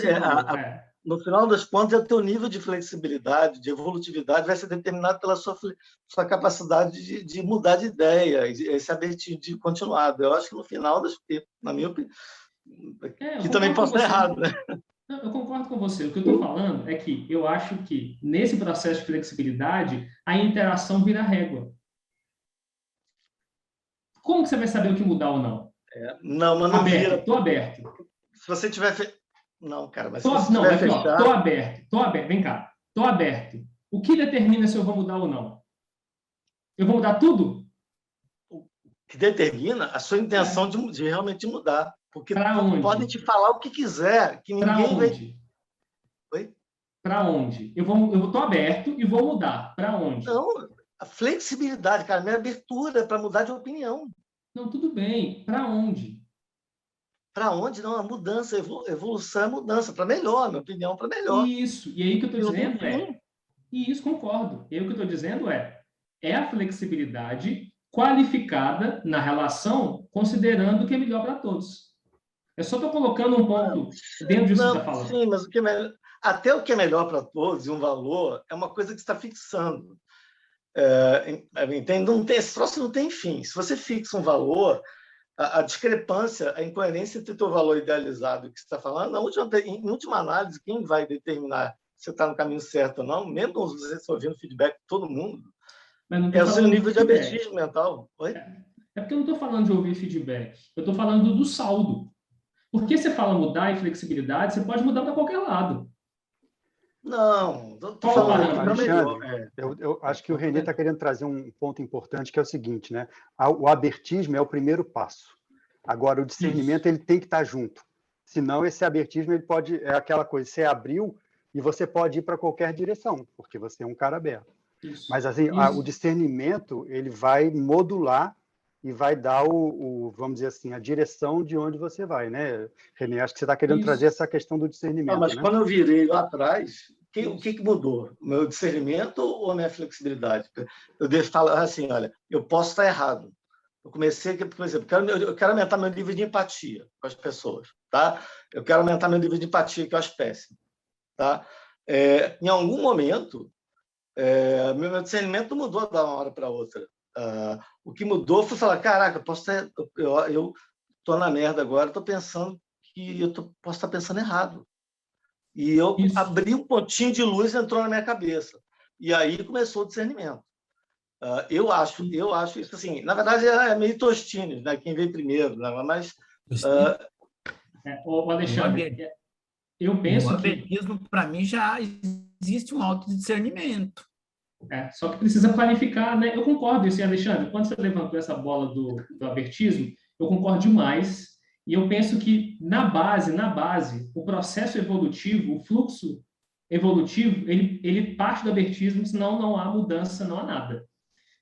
no final das contas, o teu nível de flexibilidade, de evolutividade, vai ser determinado pela sua capacidade de mudar de ideia, esse abertismo de continuado. Eu acho que no final na minha opinião, que também posso estar errado, né? Não, eu concordo com você. O que eu estou falando é que eu acho que, nesse processo de flexibilidade, a interação vira régua. Como que você vai saber o que mudar ou não? Não, mas não aberto, vira. Estou aberto. Se você tiver... Não, cara, mas se você não, tiver fechado... fechado... Estou aberto. Vem cá. Estou aberto. O que determina se eu vou mudar ou não? Eu vou mudar tudo? O que determina a sua intenção de realmente mudar. Porque podem te falar o que quiser, que ninguém vai... Oi? Para onde? Eu estou aberto e vou mudar. Para onde? Não, a flexibilidade, cara, minha abertura para mudar de opinião. Não, tudo bem. Para onde? Para onde? Não, a mudança, evolução é mudança, para melhor, minha opinião, para melhor. Isso. E aí o que eu estou dizendo é... E isso, concordo. E aí o que eu estou dizendo é a flexibilidade qualificada na relação, considerando o que é melhor para todos. Eu só estou colocando um ponto dentro disso que você está falando. Sim, mas o que é melhor, até o que é melhor para todos e um valor é uma coisa que você está fixando. Entende? Não tem, esse troço não tem fim. Se você fixa um valor, a discrepância, a incoerência entre o teu valor idealizado e o que você está falando, em última análise, quem vai determinar se você está no caminho certo ou não, mesmo você ouvindo feedback de todo mundo, é o seu nível de abertismo mental. Oi? É porque eu não estou falando de ouvir feedback, eu estou falando do saldo. Porque você fala mudar e flexibilidade, você pode mudar para qualquer lado. Não, estou falando Alexandre, eu acho que o René está querendo trazer um ponto importante, que é o seguinte, né? O abertismo é o primeiro passo. Agora, o discernimento ele tem que estar junto. Senão, esse abertismo ele pode... É aquela coisa, você abriu e você pode ir para qualquer direção, porque você é um cara aberto. Isso. Mas assim, o discernimento ele vai modular e vai dar vamos dizer assim, a direção de onde você vai, né, René? Acho que você está querendo trazer essa questão do discernimento. Não, mas né? quando eu virei lá atrás, o que mudou? O meu discernimento ou a minha flexibilidade? Eu devo falar assim, olha, eu posso estar errado. Eu comecei, por exemplo, eu quero aumentar meu nível de empatia com as pessoas, tá? Eu quero aumentar meu nível de empatia, que eu acho péssimo, tá? Em algum momento, meu discernimento mudou de uma hora para outra. O que mudou foi falar, caraca, eu estou na merda agora, estou pensando que posso estar pensando errado. E eu abri um pontinho de luz e entrou na minha cabeça. E aí começou o discernimento. Eu acho isso assim, na verdade é meio Tostines, né? Quem veio primeiro, né? Mas... O Alexandre, eu penso que... O abertismo, para mim, já existe um autodiscernimento. Só que precisa qualificar, né? Eu concordo isso, Alexandre. Quando você levantou essa bola do abertismo, eu concordo demais. E eu penso que, na base, o processo evolutivo, o fluxo evolutivo, ele parte do abertismo, senão não há mudança, não há nada.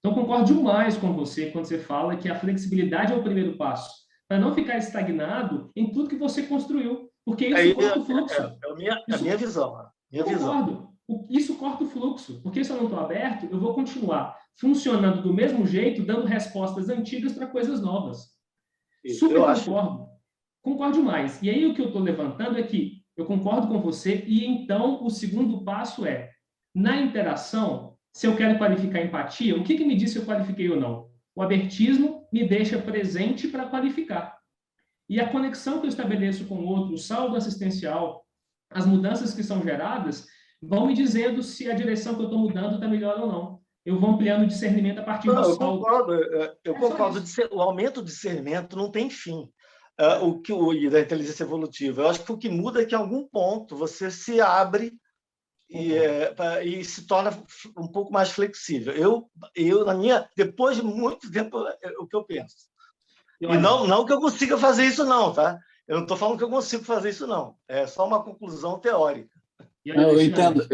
Então, concordo demais com você quando você fala que a flexibilidade é o primeiro passo, para não ficar estagnado em tudo que você construiu. Porque isso corta o fluxo. A minha visão. Concordo. Isso corta o fluxo, porque se eu não estou aberto, eu vou continuar funcionando do mesmo jeito, dando respostas antigas para coisas novas. Super concordo. Concordo demais. E aí o que eu estou levantando é que eu concordo com você e então o segundo passo é, na interação, se eu quero qualificar empatia, o que me diz se eu qualifiquei ou não? O abertismo me deixa presente para qualificar. E a conexão que eu estabeleço com o outro, o saldo assistencial, as mudanças que são geradas, vão me dizendo se a direção que eu estou mudando está melhor ou não. Eu vou ampliando o discernimento a partir do saldo. Eu concordo. O aumento do discernimento não tem fim. Da inteligência evolutiva. Eu acho que o que muda é que, em algum ponto, você se abre e se torna um pouco mais flexível. Depois de muito tempo, o que eu penso. E não que eu consiga fazer isso, não, tá? Eu não estou falando que eu consigo fazer isso, não. É só uma conclusão teórica. Eu entendo.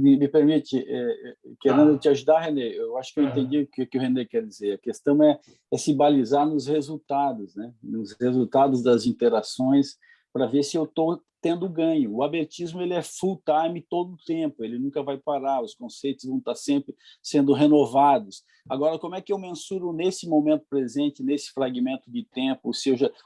Me permite, querendo te ajudar, René, eu acho que eu entendi o que o René quer dizer. A questão é se balizar nos resultados, né? Nos resultados das interações, para ver se eu estou tendo ganho. O abertismo ele é full time todo o tempo, ele nunca vai parar, os conceitos vão estar sempre sendo renovados. Agora, como é que eu mensuro nesse momento presente, nesse fragmento de tempo,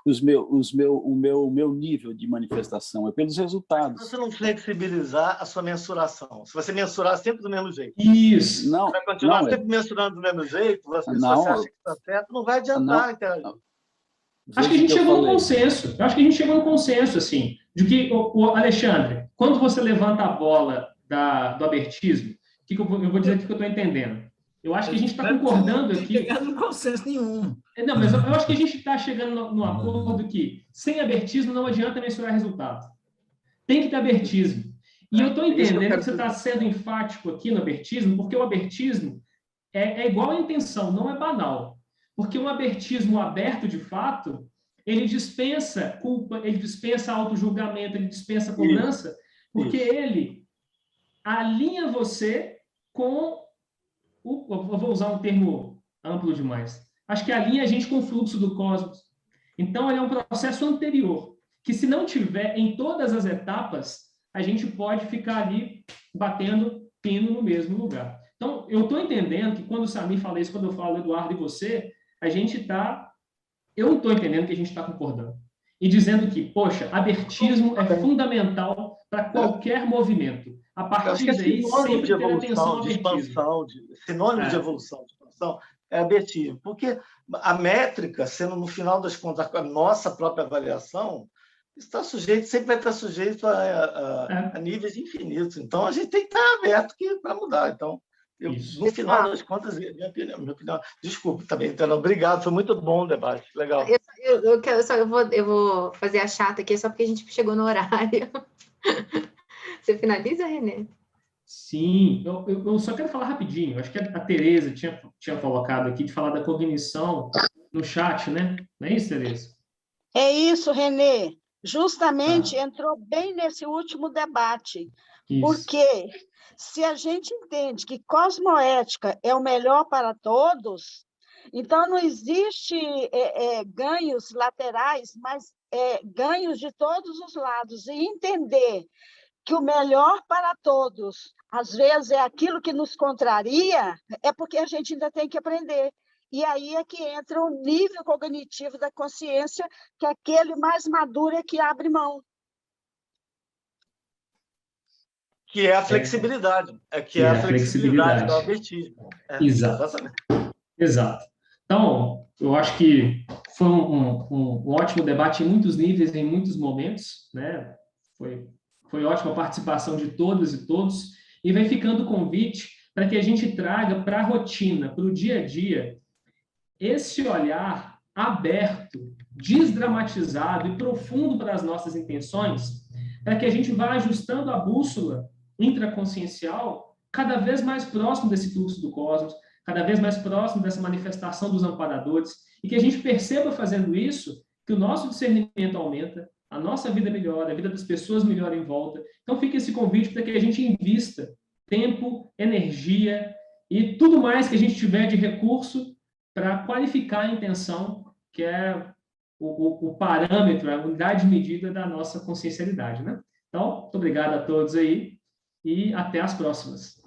o meu nível de manifestação? É pelos resultados. Se você não flexibilizar a sua mensuração, se você mensurar sempre do mesmo jeito, isso. Não, você vai continuar sempre mensurando do mesmo jeito, você acha que está certo, não vai adiantar interagir. Acho que a gente chegou no consenso. Eu acho que a gente chegou no consenso, assim, de que, Alexandre, quando você levanta a bola do abertismo, eu vou dizer o que eu estou entendendo. Eu acho que a gente está concordando aqui. Não chegando em consenso nenhum. Não, mas eu acho que a gente está chegando no acordo que sem abertismo não adianta mensurar resultado. Tem que ter abertismo. E eu estou entendendo que você está sendo enfático aqui no abertismo, porque o abertismo é igual à intenção, não é banal. Porque um abertismo aberto, de fato, ele dispensa culpa, ele dispensa auto-julgamento, ele dispensa cobrança, porque ele alinha você com eu vou usar um termo amplo demais. Acho que alinha a gente com o fluxo do cosmos. Então, ele é um processo anterior, que se não tiver em todas as etapas, a gente pode ficar ali batendo pino no mesmo lugar. Então, eu estou entendendo que quando o Samir fala isso, quando eu falo Eduardo e você, a gente está... Eu não estou entendendo que a gente está concordando. E dizendo que, poxa, abertismo é fundamental para qualquer movimento. A partir daí, sempre ter atenção ao abertismo. Sinônimo de evolução, de expansão, é abertismo. Porque a métrica, sendo no final das contas a nossa própria avaliação, está sujeito, sempre vai estar sujeito a níveis infinitos. Então, a gente tem que estar aberto para mudar. Então, no final das contas, minha opinião... Desculpe também, então, obrigado, foi muito bom o debate, legal. Eu vou fazer a chata aqui, só porque a gente chegou no horário. Você finaliza, René? Sim, eu só quero falar rapidinho. Acho que a Tereza tinha colocado aqui de falar da cognição no chat, né? Não é isso, Tereza? É isso, René. Justamente entrou bem nesse último debate. Isso. Porque se a gente entende que cosmoética é o melhor para todos, então não existe ganhos laterais, mas ganhos de todos os lados. E entender que o melhor para todos, às vezes, é aquilo que nos contraria, é porque a gente ainda tem que aprender. E aí é que entra o nível cognitivo da consciência, que é aquele mais maduro que abre mão. Que é a flexibilidade. Que é a flexibilidade do abertismo. Exato. Então, eu acho que foi um ótimo debate em muitos níveis, em muitos momentos, né? Foi ótima a participação de todas e todos, e vai ficando o convite para que a gente traga para a rotina, para o dia a dia, esse olhar aberto, desdramatizado e profundo para as nossas intenções, para que a gente vá ajustando a bússola intraconsciencial cada vez mais próximo desse fluxo do cosmos, cada vez mais próximo dessa manifestação dos amparadores, e que a gente perceba fazendo isso que o nosso discernimento aumenta, a nossa vida melhora, a vida das pessoas melhora em volta. Então fica esse convite para que a gente invista tempo, energia e tudo mais que a gente tiver de recurso para qualificar a intenção, que é o parâmetro, a unidade de medida da nossa consciencialidade, né? Então, muito obrigado a todos aí e até as próximas.